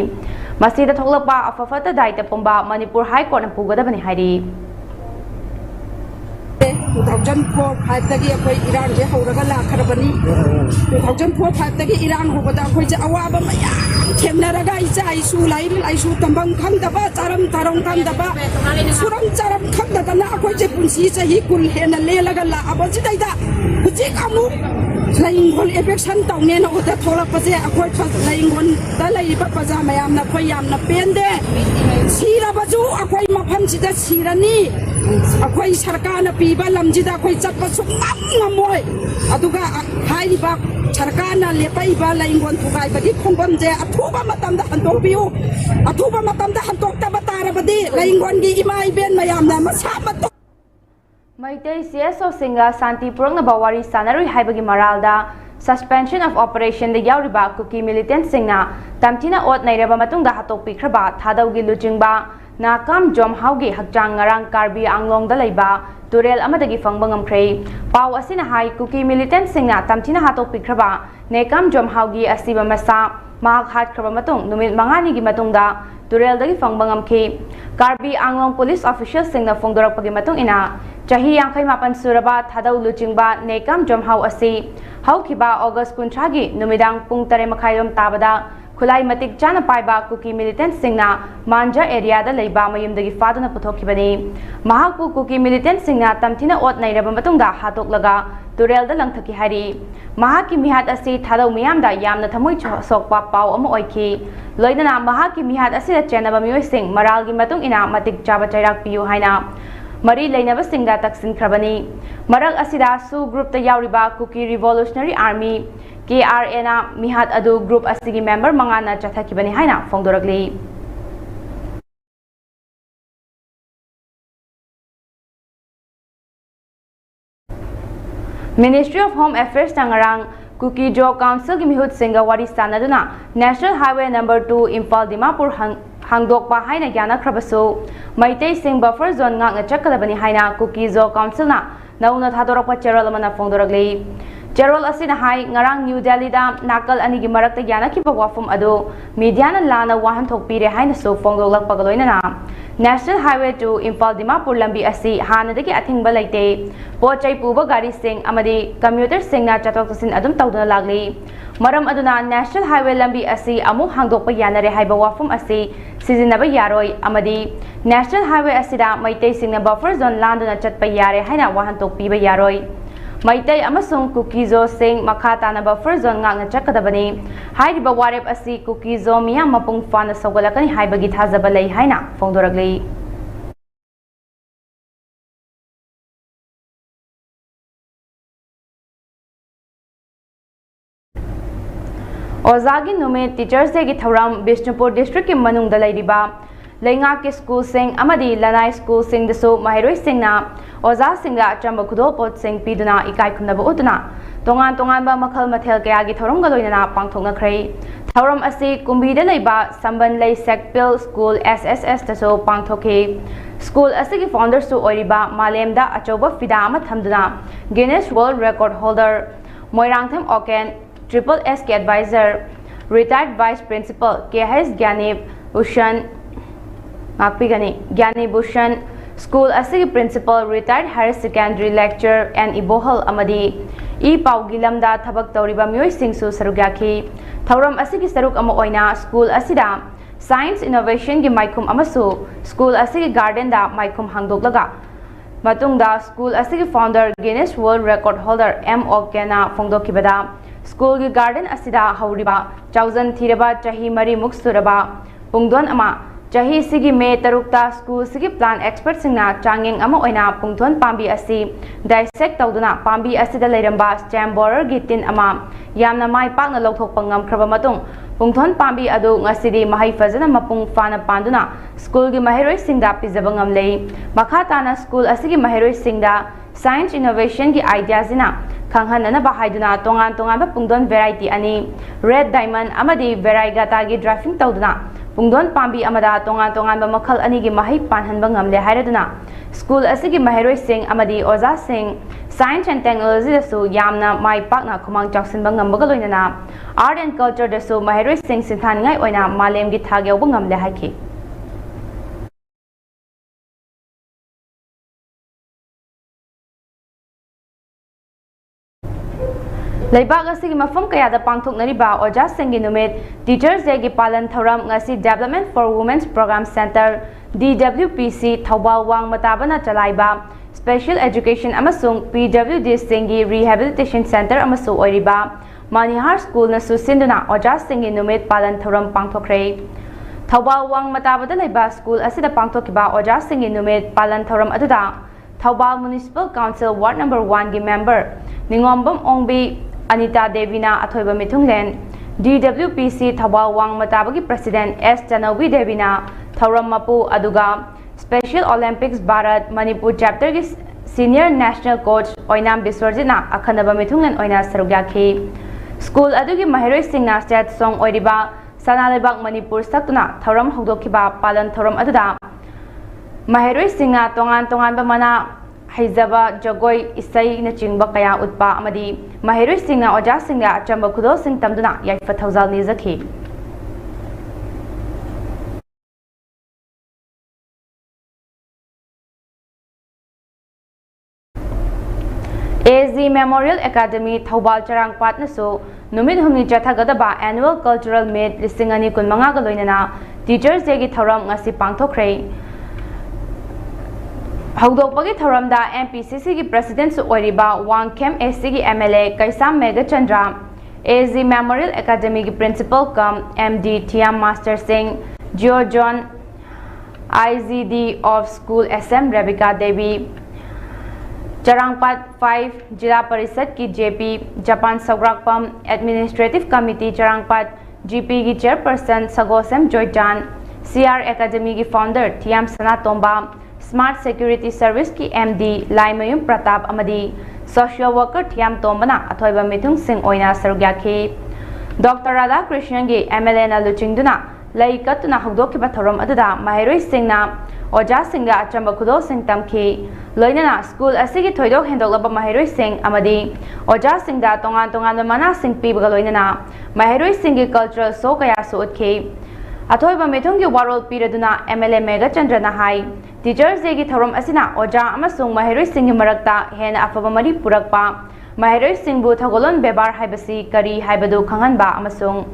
मसीदा थोलपा अफफता दायित्व पुंबा मणिपुर हाई कोर्ट न पुगदबनि हाइरि 2004 तगी अखोई इरान जे हौरगा लाखरबनी 2004 तगी इरान होबदा अखोई जे अवाबा मयाम थेमनरगा इचा इसु लाइसु तंबंग खंगदबा चारम तारम खंगदबा सुरम चारम खंगदना अखोई जे पुंसी चही कुल हेन लेलगा ला अबजि दैदा हुजिक अमु लाइंगोल एफेक्शन तौने न ओदा थोलपजे अखोई लाइंगोल दा लैबा पजा मयाम न खोई याम न पेंदे सिरबजु अखोई मफम सिदा सिरनी अखोई सरकार न पीबा लमजिदा अखोई चप्पा सुमममोय अदुगा हाइबा सरकार न लेपाइबा लाइंगोन थुगाइबदी खोंबम जे अथुबा मतमदा हंतोबियु अथुबा मतमदा हंतोक्तबा तारबदी लाइंगोन गी इमा इबेन मयाम न मसाबत मैतै सीएसओ सिंगा शांति पुरंगनबा वारी सानरुई हाइबगी मरालदा सस्पेंशन ऑफ ऑपरेशन द याउरिबा कुकी मिलिटेंट सिंगना तमथिना ओत नैरबा मतुंगदा हातोकपिख्रबा थादौगी लुचिंगबा नाकाम जोमहाउगी हकचांग ngarang कार्बी आंगलोंगदा लैबा तुरेल अमदगी फंगबा ngamkhre पाव असिना हाई कुकी मिलिटेंट सिंगना तमथिना हातोकपिख्रबा नेकाम जोमहाउगी असिबा मसा महाक हाटख्रबा मतुंग नुमित मंगानी गी मतुंगदा तुरेल दगी फंगबा ngamखि कार्बी आंगलोंग पुलिस ऑफिशियल सिंगना फोंदोरकपगी मतुंग इना चाही यांखै मापन सुरबा थादौ लुचिंगबा नेकाम जोमहाउ असि हौखिबा अगस्त 19 गी नुमिदांग पुंग 3:30 ताबदा खुलाई मतिक चाना पाइबा कुकी मिलिटेंट सिंगना मांजा एरिया दा लैबा मयुमदगी फादुना पुथोखिबनी महाकु कुकी मिलिटेंट सिंगना तमथिना ओत नैरबा मतुंगदा हातोकलगा तुरेल दा लंगथकी हारि महाकी मिहात असि थादौ मियामदा यामना थमोइ सोकपा पाव अमा ओइखि लोइदना महाकी मिहात असि चेनबा मियोइ सिंग मरालगी मतुंग इना मतिक चाबा चैराक पियु हाइना मरी लेनबा सिंगा तक्सिनख्रबनी मरक असिदा सु ग्रुप ता याउरिबा कुकी रिवोल्यूशनरी आर्मी KRA ना मिहात अदु ग्रुप असिगी मेंबर मंगाना चथाखिबनी हाइना फोंदोरगली मिनिस्ट्री ऑफ होम अफेयर्स तंगरांग कुकी जो काउंसिल की मिहुत सिंगा वारी सानदुना national highway number 2 Imphal Dimapur हांगदोकपा हाइना यानाख्रबसु मैतै सिंग buffer zone ngakna chakkalabani haina Kuki Zo council ना नौना थादोरकपा चेरल अमना फोंदोरगली चेरल असिना हाई ngarang न्यू दिल्ली दा नाकल अनिगी मरकता यानाखिबा वाफम अदो मीडियाना लाना वाहन थोकपीरे हाइना सो फोंदोलकपा लोइना नेशनल हाईवे 2 इम्फाल दिमापुर लंबी असि हानदगी अथिंगबा लैते पोचै पुबा गाड़ी सिंग अमदी कम्यूटर सिंगना चतोक तसिन अदुम तौदना लागली मरम अदुना नेशनल हाईवे लंबी असि अमु हांगदोकपा यानरे हाइबा वाफम असि सिजिनबा यारोय अमदी national highway असिदा Meitei सिंगना buffer zone लांदुना चटपा यारे हाइना वाहन तोकपीबा यारोय मैतै अमसुंग कुकीजो सिंग मखा ताना बफर जोन ngakna chakadabani हाइरिबा वारेप असि कुकीजो मिया मपुंग फाना सौगलकनी हाइबगी थाजबा लै हाइना फोंदोरगली ओजागी नुमे टीचर्स डे की थौराम बिष्णुपुर डिस्ट्रिक्ट के मनुंगदा लैरिबा लेंगा के स्कूल सिंग अमदी लनाई स्कूल सिंग दसु महिरोई सिंगना ओजा सिंगा अचंबा खुदोपोत सिंग पीदुना इकाई खुनबा उतना तोंगान तोंगानबा मखल मथेल कयागी थौरम गलोइना पांगथोंगखरै थौरम असि कुंबीदा लैबा संबन लै सेक्पिल स्कूल SSS तसु पांगथोखे स्कूल असि की फाउंडर सु ओरिबा मालेमदा अचौबा फिदा अमा थमदुना Guinness world record holder Moirangthem Oken SSS के advisor retired vice principal KH Gyani Bhushan माकपिगनी ज्ञानी भूषण स्कूल असि principal retired higher secondary lecture N Ibohal अमदी ई पाउगी लमदा थबक तौरिबा मियोइसिंगसु सरुक याखी थौरम असigi saruk ama oina school asida science innovation gi maikum amasu school asigi garden da maikum hangdoklaga matungda school asigi founder Guinness World Record holder M Okena phongdokibada school gi garden asida hauriba chawzan thiraba chahi mari muk suraba pungdon ama chahi sigi me tarukta school sigi plan expert singna changeng ama oina pungthon pambi asi dissect tawduna pambi asida leiramba stem borer gi tin ama yamna mai pakna lokthok pangam khraba matung pungthon pambi adu ngasidi mahai fazana mapung fana panduna school gi mahiroi singda pizabangam lei makha tana school asigi mahiroi singda science innovation gi ideas ina khanghanana bahaiduna tongan tongan ba pungdon variety ani red diamond amadi variegata gi drafting tawduna pungdon pambi amada tongan tongan ba makhal ani gi mahai panhan bangam le hairaduna school asigi mahiroi sing amadi oza sing science and technology dasu yamna mai pakna khumang chaksin bangam baga loinana art and culture dasu mahiroi sing sinthan ngai oina malem gi thageu bangam le haiki Leibak asigi mafam kayada pangthoknariba oja singi numit Teachers Day gi palan thoram ngasi Development for Women's Program Center DWPC Thobal Wang matabana chalaiba Special Education amasung PWD singi Rehabilitation Center amasu oiriba Manihar School na susinduna oja singi numit palan thoram pangthokre Thobal Wang matabada leiba school asida pangthokiba oja singi numit palan thoram aduda Thobal Municipal Council Ward number 1 gi member Ningombam Ongbi Anita Devina Athoiba Mithunglen DWPC Thobal Wang Matabagi President S Chanawi Devina Thauram Mapu Aduga Special Olympics Bharat Manipur Chapter gi Senior National Coach Oinam Biswarjina Akhanaba Mithunglen Oina Sarugyakhi School Adugi Mahiroi Singna State Song Oiriba Sanalebak Manipur Saktuna Thauram Hogdokiba Palan Thauram Aduda Mahiroi Singna Tongan Tongan ba mana Haizaba Jagoi Isai na chingba kaya utpa amadi Mahiroi Singna oja singna achamba khudo sing tamduna yaifa thauzal nizakhi AZ Memorial Academy Thobal Charangpat nasu numit humni chathagadaba annual cultural meet lisingani kunmanga ga loinana Teachers Day gi thoram ngasi pangthokre Hogdokpagi thoramda MPCC gi president su oiriba Wangkem SC gi MLA Kaisam Megachandra AZ Memorial Academy gi principal kam MD Thiam Master Singh Geo John IZD of School SM Rebecca Devi Charangpat 5 Jila Parisad ki JP Japan Sagrakpam Administrative Committee Charangpat GP gi chairperson Sagosem Joyjan CR Academy gi founder Thiam Sanatomba Smart Security Service ki MD Laimayum Pratap Amadi Social Worker Thiam Tombana Athoiba Mithung Singh Oina Sarugyakhi Dr. Radha Krishnan gi MLA na luchingduna lai katuna hogdokiba thoram aduda Mahiroi Singna oja singga achamba khudo sing tamkhi loinana school asigi thoidok hendoklaba Mahiroi Singh amadi oja singda tongan tongan mana sing pibaga loinana Mahiroi Singh gi cultural show kaya su utkhi Athoiba Mithung gi warol piraduna MLA Megachandra na hai Teachers Day gi thoram asina oja amasung Mahiroi Singh gi marakta hena afaba mari purakpa Mahiroi Singh bu thagolon bebar haibasi kari haibadu khanganba amasung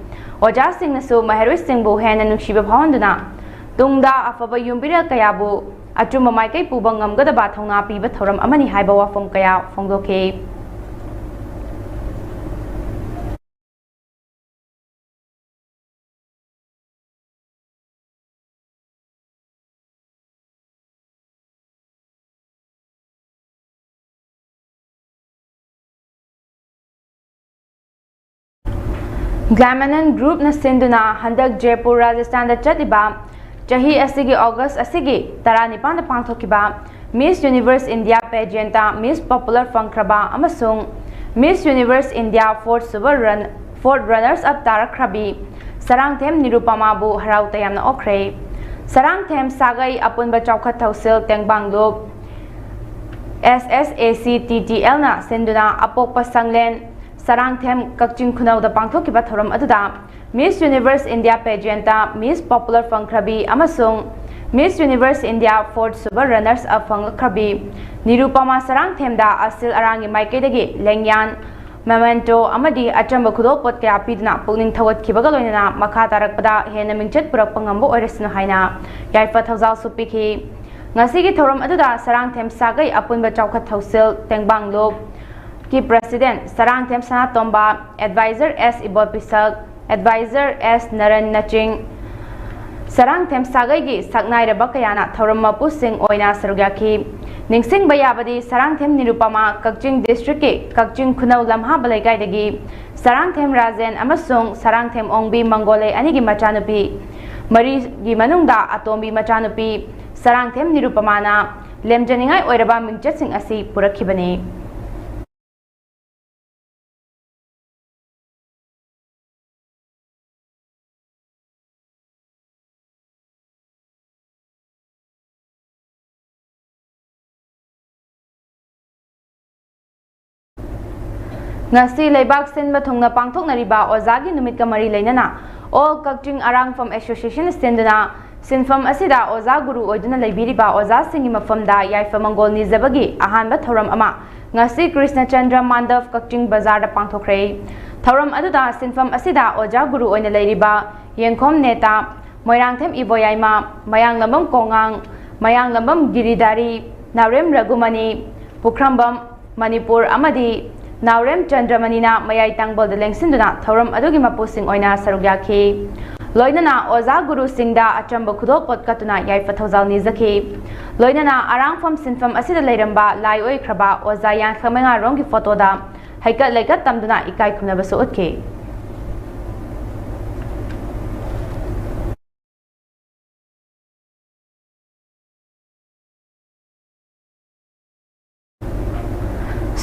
oja Singh nasu Mahiroi Singh bu hena nukshiba bhawanduna tungda afaba yumbira kayabu achuma maikai puba ngamgadaba thongna piba thoram amani haiba wafam kaya phongdokhe Glamanan Group na sinduna handak Jaipur Rajasthan da chatiba chahi asigi August asigi taranipan da pangthokiba Miss Universe India pageant ta Miss Popular Fangkraba amasung Miss Universe India fourth runners up tarakrabi Sarangthem Nirupama bu harau tayamna okre Sarangthem sagai apunba chawkhat thausil tengbanglo SSACTTL na sinduna apokpa sanglen Sarangthem Kakching Khunau da pangthokiba thoram aduda Miss Universe India pageant ta Miss Popular Fangkrabi amasung Miss Universe India fourth super runners up Fangkrabi Nirupama Sarangthem da asil arangi maikaidagi lengyan memento amadi achamba khudol pot kaya pidna pungning thawat khibaga loinana makha tarakpada hena mingchet purak pangamba oiresna haina yaifa thawzal supikhi ngasigi thoram aduda sarang them sagai apunba chawkhat thausil tengbang lob ki president sarang them sana tomba advisor s ibol pisak advisor s naran naching sarang them sagai gi saknai raba kayana thoram mapu sing oina sarugaki ningsing bayabadi sarang them nirupama kakching district ke kakching khunau lamha balaikai dagi sarang them rajen amasung sarang them ongbi mangole ani gi machanupi mari gi manungda atombi machanupi sarang them nirupamana lemjaningai oiraba mingchet sing asi purakhibani ngasi leibak sinba thungna pangthoknariba ozagi numit ka mari leinana all kakching arang from association stenduna sinfam asida oza guru oiduna leibiriba oza singi mafamda yaifa mangol nizabagi ahanba thoram ama ngasi krishna chandra mandav kakching bazar da pangthokre thoram aduda sinfam asida oza guru oina leiriba yengkhom neta moirangthem iboyaima mayang lambam kongang mayang lambam giridari naorem ragumani pukrambam manipur amadi NAOREM Chandramanina mayai tangbol de lengsinduna thoram adugi mapusing oina sarugyakhi loinana oza guru singda achamba khudol potkatuna yaifa thawzal nizakhi loinana arang fam sinfam asida leiramba lai oi khraba oza yang khamenga rongi photo da haikat leikat tamduna ikai khumna basu utke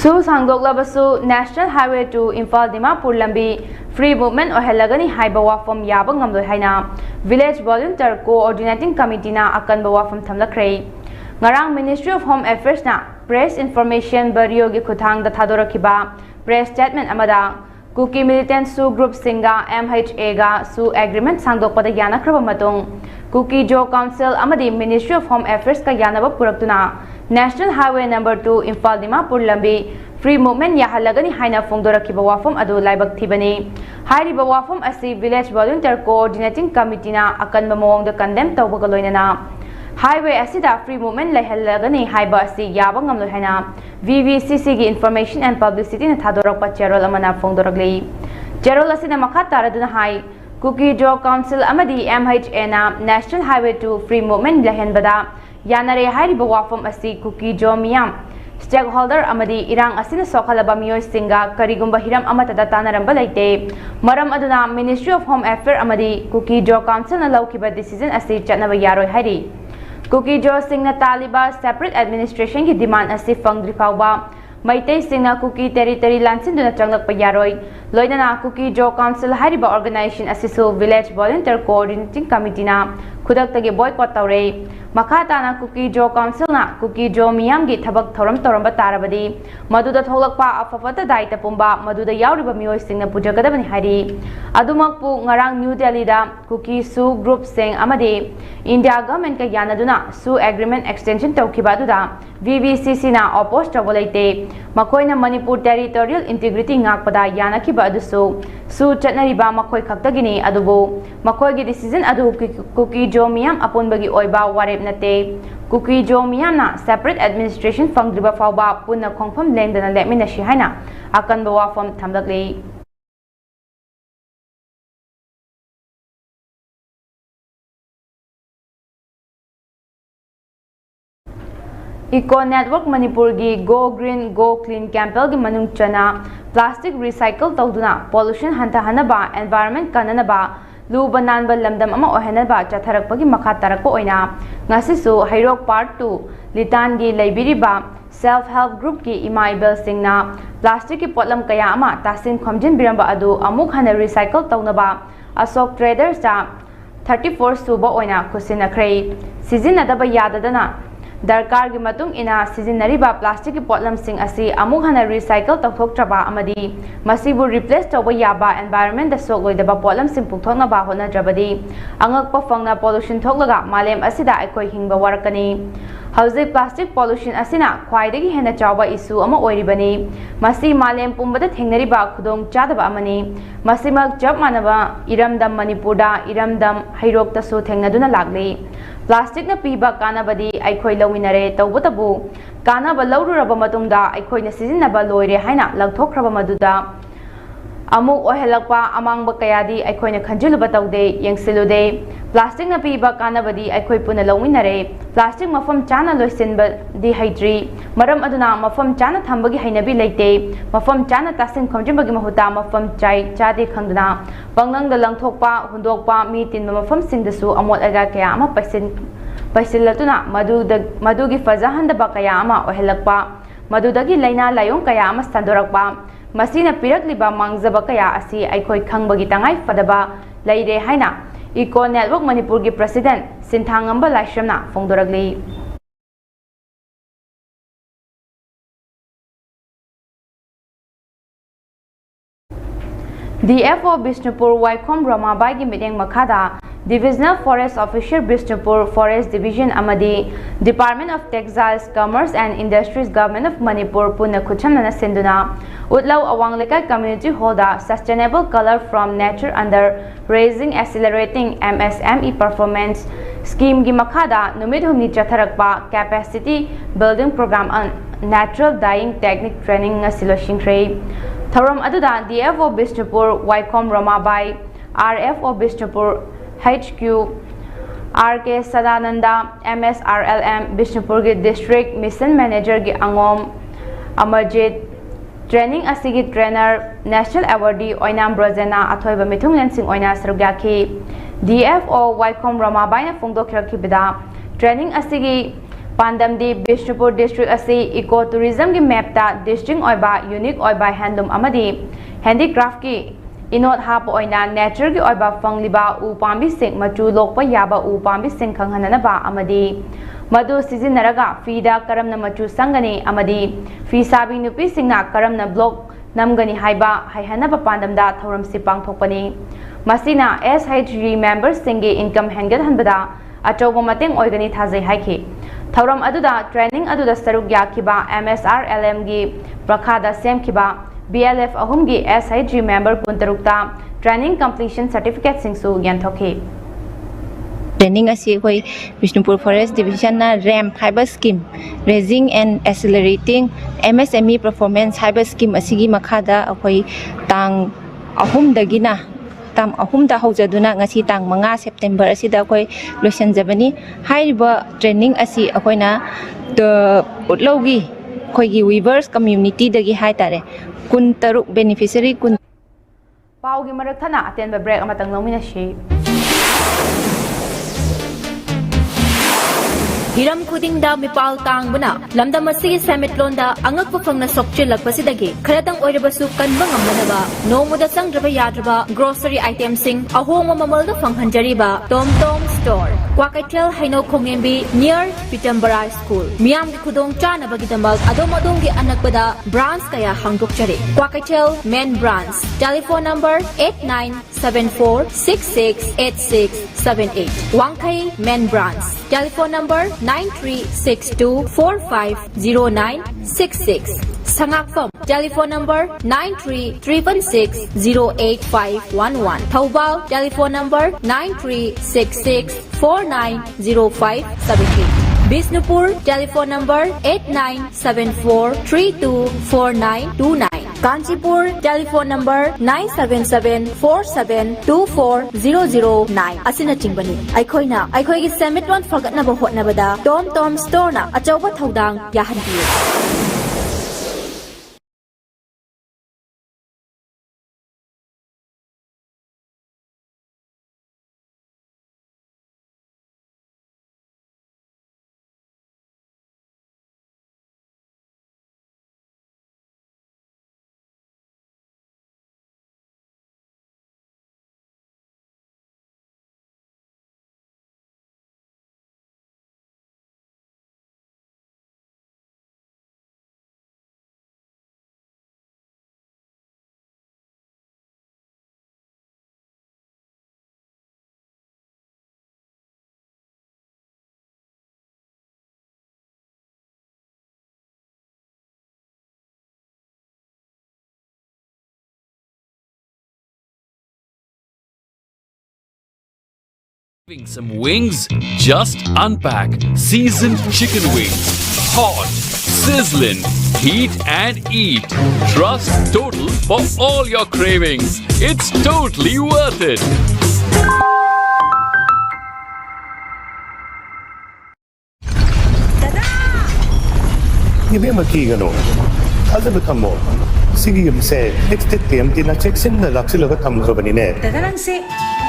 Su Sangdoglabasu National Highway to Imphal Dimapur Lambi Free Movement Ohelagani Haiba Wafam Yabang Ngamloi Haina Village Volunteer Coordinating Committee na Akanba Wafam Thamlakre Ngarang Ministry of Home Affairs na Press Information Bureau gi Khuthang da Thadorakiba Press Statement amada Kuki Militant Su Group Singa MHA ga Su Agreement Sangdokpada Yanakraba Matung Kuki Jo Council amadi Ministry of Home Affairs ka Yanaba Puraktuna National Highway number 2 Imphal Dimapur Lambi Free Movement yahalagani haina fongdorakiba wafam adu laibak thibani hairiba wafam asi Village Volunteer Coordinating Committee na akanba mawongda condemn tawbaga loinana Highway asida Free Movement lahalagani haiba asi yaba ngamloi haina VVCC gi Information and Publicity na thadorakpa cherol amana fongdoraglei cherol asina makha taraduna hai Kuki Jo Council amadi MHA na National Highway to Free Movement lahenbada Yanare hairiba wafam asi Kuki Jo miyam stakeholder amadi irang asina sokhalaba miyoi singa karigumba hiram amatada tanaramba laite maram aduna Ministry of Home Affairs amadi Kuki Jo Council na laukiba decision asi chatnaba yaroi hari Kuki Jo singna taliba separate administration ki demand asi fangdri fawba Maitei singna Kuki territory lansinduna changlakpa yaroi loinana Kuki Jo Council hairiba organization asisu Village Volunteer Coordinating Committee na khudaktage boycott tawre Makhatana Kuki Jo Council na Kuki Jo miyamgi thabak thoram toramba tarabadi maduda tholakpa afafata daita pumba maduda yauriba miyoi singna pujagadabani hari adumakpu ngarang New Delhi da Kuki Su Group sing amadi India government ka yanaduna Su agreement extension tawkiba aduda VVCC na oppose tawbolaite makoina Manipur territorial integrity ngakpada yanakiba adusu Su chatnariba makoi khaktagini adubu makoi gi decision adu Kuki Jo miyam apunbagi oiba warep nate Kuki Jo miyam na separate administration fangdriba fawba punna khongpham lengdana lemina shi haina akanba wafam thamlaklei Eco Network Manipur gi Go Green Go Clean campaign gi manung chana plastic recycle tawduna pollution hantahanaba environment kananaba Luba nanba lamdam ama ohenaba chatharakpagi makha tarakpa oina ngasisu Hairok Part 2 Litan gi laibiriba self help group ki imaibel singna plastic ki potlam kaya ama tasin khomjin biramba adu amuk hana recycle tawnaba Asok Traders ta 34 suba oina khusinakhrei sizinadaba yadadana darkar gi matung ina sizinariba plastic ki potlam sing asi amuk hana recycle tawthok traba amadi masibu replace tawba yaba environment da sogloidaba potlam sing pukthokna ba hona drabadi angakpa fangna pollution thoklaga malem asida aikoi hingba warakani Hauzik plastic pollution asina khwaidagi hena chawa issue ama oiribani. Masi malem pumbada thengnariba khudong chadaba amani. Masimak chap manaba iramdam Manipurda iramdam hairok tasu thengnaduna lagli. Plastic na piba kanabadi aikhoi lawinare tawbutabu kanaba lawruraba matungda aikhoi na sizinaba loire haina langthokraba maduda amuk ohelakpa amangba kayadi aikhoi na khanjiluba tawde yengsilude plastic na piba kanabadi aikhoi puna lawinare plastic mafam chana loisinba di haidri maram aduna mafam chana thambagi hainabi leite mafam chana tasin khomjimbagi mahuta mafam chai chade khangduna pangnang da langthokpa hundokpa mi tin mafam singdasu amot aga kaya ama paisillatuna madugi fajahandaba kaya ama ohelakpa madudagi laina layong kaya ama sandorakpa masina pirakliba mangjaba kaya asi aikhoi khangbagi tangai fadaba leire haina Eco Network Manipur ki President Sinthangamba Laishramna Fongdoragli. DFO Bishnupur Waikom Ramabai ki meeting Makada Divisional Forest Officer Bishnupur Forest Division Amadi Department of Textiles, Commerce and Industries Government of Manipur Puna Kuchamana Sinduna Utlaw Awangleka Community Holda Sustainable Color from Nature under Raising Accelerating MSME Performance Scheme gi Makada Numid Humni Chatharakpa Capacity Building Program on Natural Dyeing Technique Training Siloshinkre Thoram Aduda DFO Bishnupur Waikom Ramabai RFO Bishnupur HQ RK Sadananda MSRLM Bishnupur ki District Mission Manager ki Angom Amarjit Training asigi trainer National Awardee Oinam Brojana Athoiba Mithung Lensing Oina Sarugyaki DFO Waikom Ramabai na Fongdokiraki Bida Training asigi Pandamdi Bishnupur District asi Eco Tourism ki map ta District Oiba Unique Oiba Handloom Amadi Handicraft ki Inot hap oina nature ki oiba fangliba u pambi sing machu lokpa yaba u pambi sing khanghanana ba amadi madu sizinaraga fida karamna machu sangani amadi fi sabi nupi singna karamna block namgani haiba haihana ba pandamda thoram si pangthokpani masina SHG members singi income hangat hanbada achobo mateng oigani thajai haiki thoram aduda training aduda saruk yakhiba MSRLM gi prakhada semkhiba BLF ahumgi SIG member puntarukta training completion certificate singsu yanthoki training asi hoi Bishnupur Forest Division na RAM fiber scheme raising and accelerating MSME performance fiber scheme asigi makhada ahoi tang ahum dagina tam ahum da haujaduna ngasi tang 5 September asida ahoi loisanjabani haiba training asi ahoina the utlogi khoigi weavers community dagi haitare kun taruk beneficiary kun Paugi marak thana atenba break amatang lomina shi Hiram Kudingda Mipal Tangbuna, Lamda Masigi Samitlonda, Angakpufang Sokchilakpasidagi, Karatang Oirabasu Kanbangamanaba, No Mudasang Draba Yadraba, Grocery Item Sing, Ahoma Mamalda Fanghanjariba, Tom Tom Store, Kwakatel Haino Kongembi, near Pitambara School, Miam Kudong Chana Bagitamal, Adomadongi Anakbada, Brands Kaya Hangdokchari, Kwakatel Men Brands, telephone number 8974668678, Wangkai Men Brands, telephone number 9362450966. Sangakpam, telephone number 9331608511. Taobao, telephone number 9366490578. Bisnupur, telephone number 8974324929. Kanchipur, telephone number 97747240009. Asina Chingbani. Aikoina, Aikoigi Semitwan Fagatnaba Hotnabada, Tom Tom Store na Achoba Thaudang Yahandiyo. Having some wings? Just unpack seasoned chicken wings. Hot, sizzling, heat and eat. Trust Total for all your cravings. It's totally worth it. Ibe makigano. Alam mo, sige yung se, next time tinacheck sin na laksilaga tamgrabani ne. Tadarang se,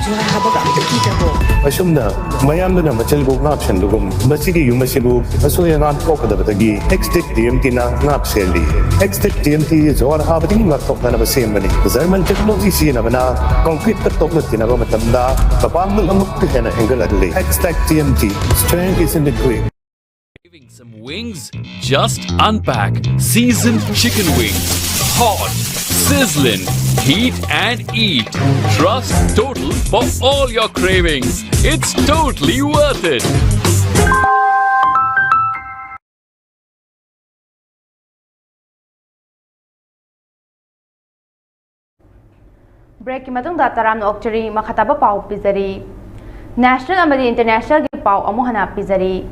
jual habang kita ko. Asum na, mayam na machalbo ngapsan dugum. Masigi yung masibu, asoya ngan ko kada batagi. Next time ngapseli. Next time jual habang ngaptok na basemani. Zaman technology siya na mana concrete katok na tinaba matanda. Kapag malamok na hengaladli. Next time strength is in the grip. Having some wings? Just unpack seasoned chicken wings. Hot, sizzling, heat and eat. Trust Total for all your cravings. It's totally worth it. Break ki matungda taram na okchari makhataba pau pizari. National amadi international ki pau amuhana pizari.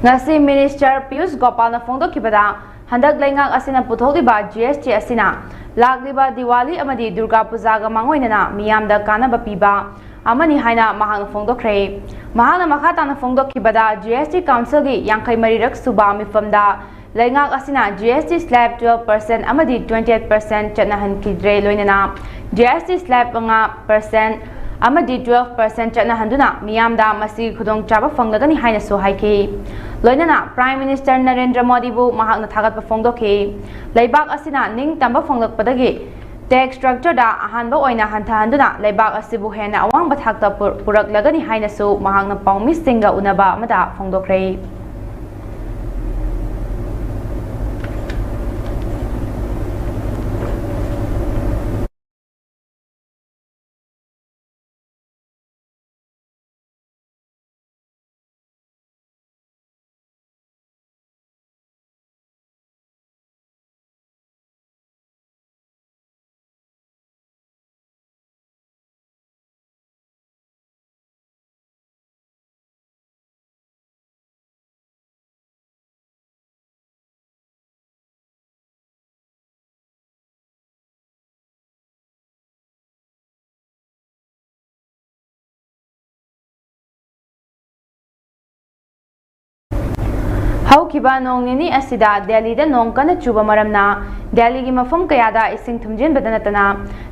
Ngasi Minister Piyush Gopal na phongdokibada handak laingak asina putholiba GST asina lagliba Diwali amadi Durga Puja ga mangoinana miyamda kanaba piba amani haina mahang phongdokre mahana makhata na phongdokibada GST Council gi yankai marirak suba mifamda laingak asina GST slab 12% amadi 28% chanahan kidre loinana GST slab nga percent amadi 12% chanahanduna miyamda masi khudong chaba phonglagani haina so haiki loinana Prime Minister Narendra Modi bu mahakna thagat pa phongdokhi leibak asina ning tamba phonglakpadagi tax structure da ahanba oina hanthahanduna leibak asibu hena awang bathakta puraklagani haina so mahakna paumi singa unaba amada phongdokre Haukiba nong nini asida Delhi da nong kana chuba maramna Delhi gi mafam kayada ising thumjin badanatana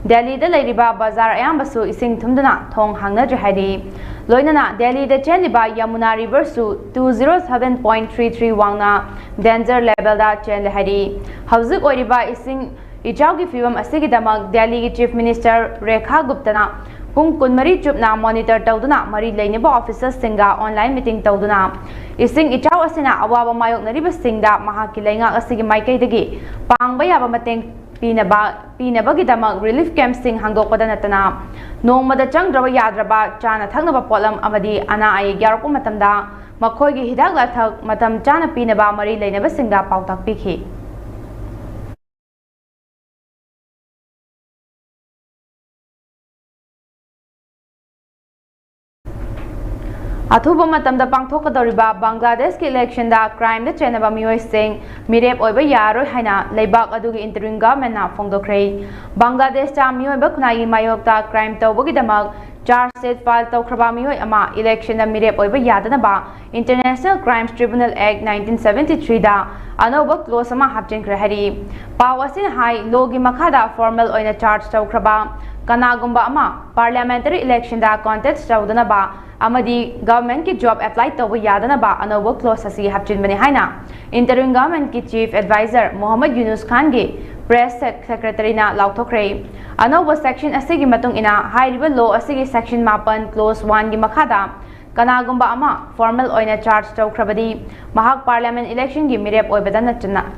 Delhi da lairiba bazar ayambasu ising thumdana thong hangna jahadi loinana Delhi da cheliba Yamuna River su 207.33 wangna danger level da chen lahadi hauzik oiriba ising ichau gi fibam asigi damak Delhi gi Chief Minister Rekha Guptana Pung kunmari chupna monitor tawduna mari laineba officers singa online meeting tawduna ising ichaw asina awaba mayok nariba singda mahaki lainga asigi maikai dagi pangba yaba mateng pinaba gidamag relief camp sing hangdokpada natana nongmada changdraba yadraba chana thagnaba polam amadi ana ai gyarpo matamda makhoi gi hidak lathak matam chana pinaba mari laineba singda pautak pikhi Athuba matamda pangthokadoriba Bangladesh ki election da crime da chenaba mioi sing mirep oiba yaroi haina leibak adugi interim government na phongdokre Bangladesh ta mioi ba khunai mayok ta crime tawbogi damak charge sheet file tawkhraba mioi ama election da mirep oiba yadana ba International Crimes Tribunal Act 1973 da anoba clause ama hapchen hari pawasin hai logi makhada formal oina charge tawkhraba kanagumba ama parliamentary election da contest tawdana ba amadi government ki job apply tawba yadana ba anoba clause asi hapchin bani haina interim government ki chief advisor Muhammad Yunus Khan gi press secretary na lauthokre anoba section asigi matung ina high riba law asigi section mapan clause 1 gi makhada kanagumba ama formal oina charge tawkhrabadi mahak parliament election gi mirep oibada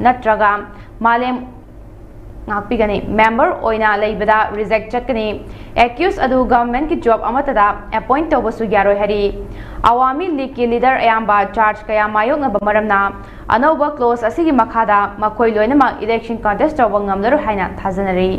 natraga malem ngakpigani member oina leibada reject chakani accused adu government ki job amatada appoint tawbasu yaroi hari awami league ki leader ayamba charge kaya mayok na bamaramna anoba close asigi makhada makhoi loina ma election contest tawba ngamlaru haina thajanari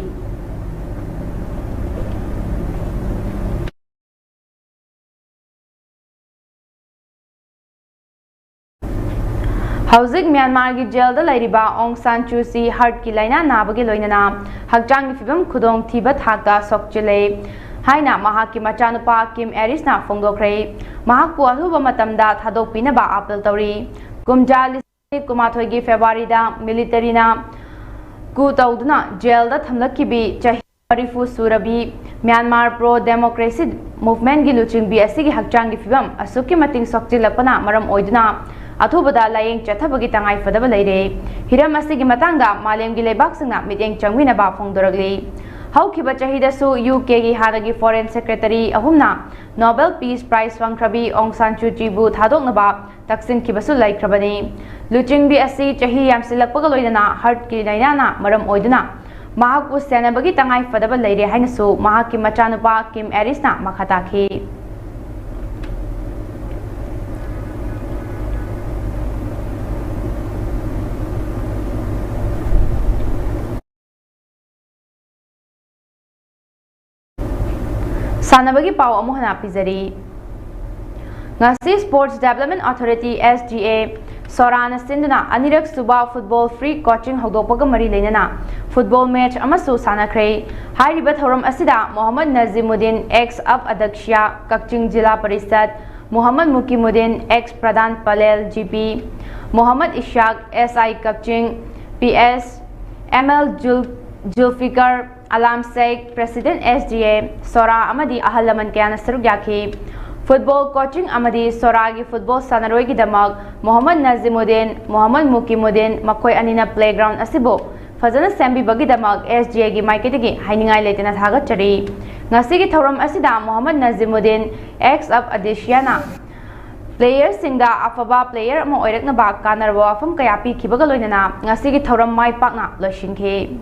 Hauzik Myanmar gi jail da lairiba Aung San Suu Kyi heart ki laina nabagi loinana hakjang gi fibam khudong thiba thakta sokchile haina mahaki machanupa Kim Aris na phongdokre mahak pu ahuba matamda thadok pinaba apel tawri kumja kumathoi gi February da military na ku tawduna jail da thamlakkibi chahi Marifu Surabi Myanmar Pro Democracy Movement gi luching bi asigi hakjang gi fibam asuki mating sokchilakpana maram oiduna अथुबदा लायेंग चथबगी तंगाई फदब लेरे Hiram असigi matangda malem gi lebak singna miteng changwina ba phongdoragli haukiba chahidasु UK gi hadagi foreign secretary ahumna Nobel Peace Prize wangkhrabi Aung San Suu Kyi bu thadokna ba taksin kibasu laikhrabani luching bi asi chahi yamsilakpaga loidana heart ki lainana maram oiduna mahakpu senabagi tangai fadab leire hainasu mahaki machanupa Kim Aris na makhataki Sanabagi pau amuhana pizari ngasi Sports Development Authority SGA Sorana Sinduna Anirak Suba Football Free Coaching Hogdokpaga mari leinana football match amasu sanakre hairiba thoram asida Mohammad Nazimuddin ex up Adaksha Kakching Jila Parishad Mohammad Mukimuddin ex Pradhan Palel GP Mohammad Ishaq SI Kakching PS ML Julfikar Alam Sheikh President SGA Sora Amadi Ahalaman Kayana Sarugyaki Football Coaching Amadi Soragi Football Sanaroi Gidamak Mohammad Nazimuddin Mohammad Mukimuddin Makoi Anina Playground Asibo Fazana Sembi Bagidamak SGA gi Maiketigi Hainingai Letena Thagachari Ngasigi Thoram Asida Mohammad Nazimuddin ex up Adeshiana Players Singa Afaba player Mo Oirakna Ba Kanarwa Fam Kayapi Kibagaloinana Ngasigi Thoram Mai Pakna Loshinke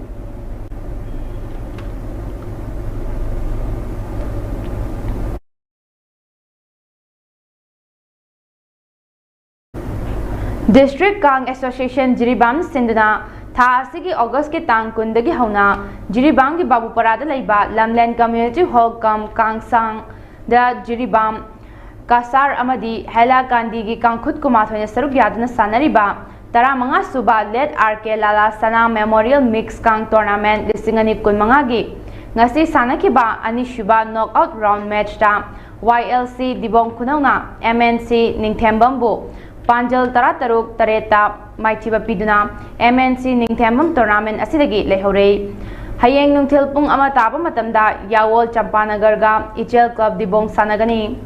District Kang Association Jiribam Sinduna Tha asigi August ke tang kundagi hauna Jiribam ki Babu Parada laiba Lamland Community Hall kam Kangsang da Jiribam Kasar Amadi Hela Kandi gi Kangkhut Kumathoi Saruk Yaduna Sanariba Tara Manga Suba Led RK Lala Sana Memorial Mix Kang Tournament Lisingani Kunmanga gi Ngasi Sanakiba Ani Shuba Knockout Round Match ta YLC Dibong Kunauna MNC Ningthembambu Panjal Tarataruk Tareta Maithiba Piduna MNC Ningthembam Tournament asidagi lehore Hayeng Nungthil Pung ama taba matamda Yawol Champanagarga Ichel Club Dibong Sanagani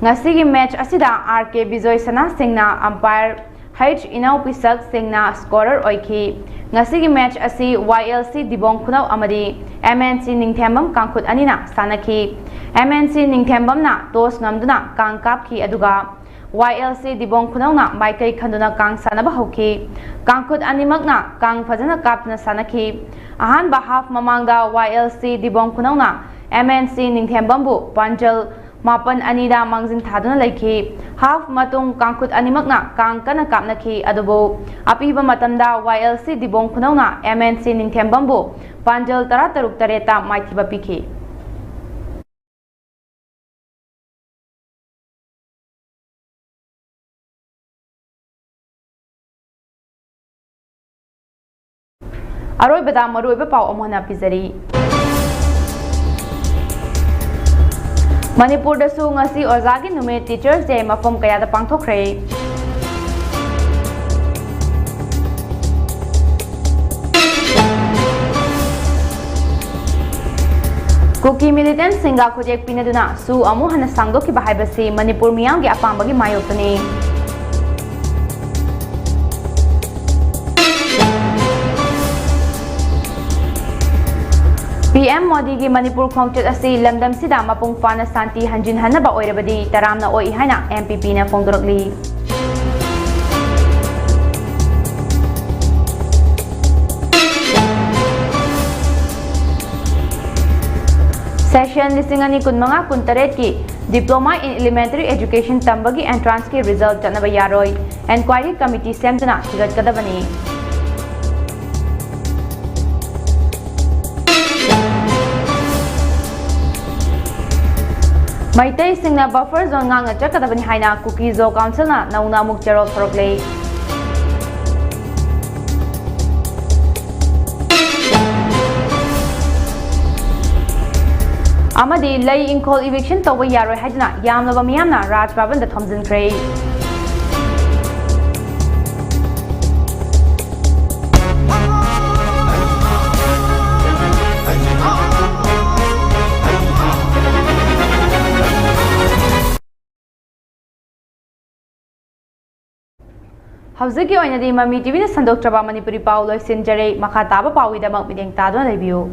Ngasigi match asida RK Bijoy Sana Singna umpire H Inau Pisak Singna scorer oiki Ngasigi match asi YLC Dibong Kunau amadi MNC Ningthembam Kangkhut anina sanaki MNC Ningthembam na toss ngamduna kangkap ki aduga YLC Dibong Kunauna Maikai Kanduna Kang Sanaba Hoki Kangkhut Animakna Kang Fazana Kapna Sanaki Ahan Bahaf Mamangda YLC Dibong Kunauna MNC Ningthembambu Panjal Mapan Anida Mangzin Thaduna Laiki Half Matung Kangkhut Animakna Kang Kana Kapnaki Adubo Apiba Matamda YLC Dibong Kunauna MNC Ningthembambu Panjal Tarataruk Tareta Maithiba Piki Aroi bada maroi ba pau amona pizari Manipur da su ngasi ozagi nume Teachers Day mafam kaya da pangthokre Kuki militant singa khojek pinaduna su amu hana sangdo ki bahaibasi Manipur miyam gi apambagi mayopani PM Modi gi Manipur khongchet asi lamdam sida mapung fana santi hanjin hanaba oirabadi taramna oi haina MPP na phongdorokli Session lisingani kunmanga kuntaret ki Diploma in Elementary Education tambagi entrance ki result janaba yaroi Enquiry Committee semduna thigat kadabani Maitai Singna buffer zone ngang chakadabani haina Cookie Zo Council na nauna mukchero thoroklei amadi lay inkol eviction tawba yaroi haidna yamnaba miyamna Raj Bhavan da thomjinkhre Hauzik Mami TV na sandok traba Manipuri pau loisinjare makha taba pawi damak mideng tadon lebiu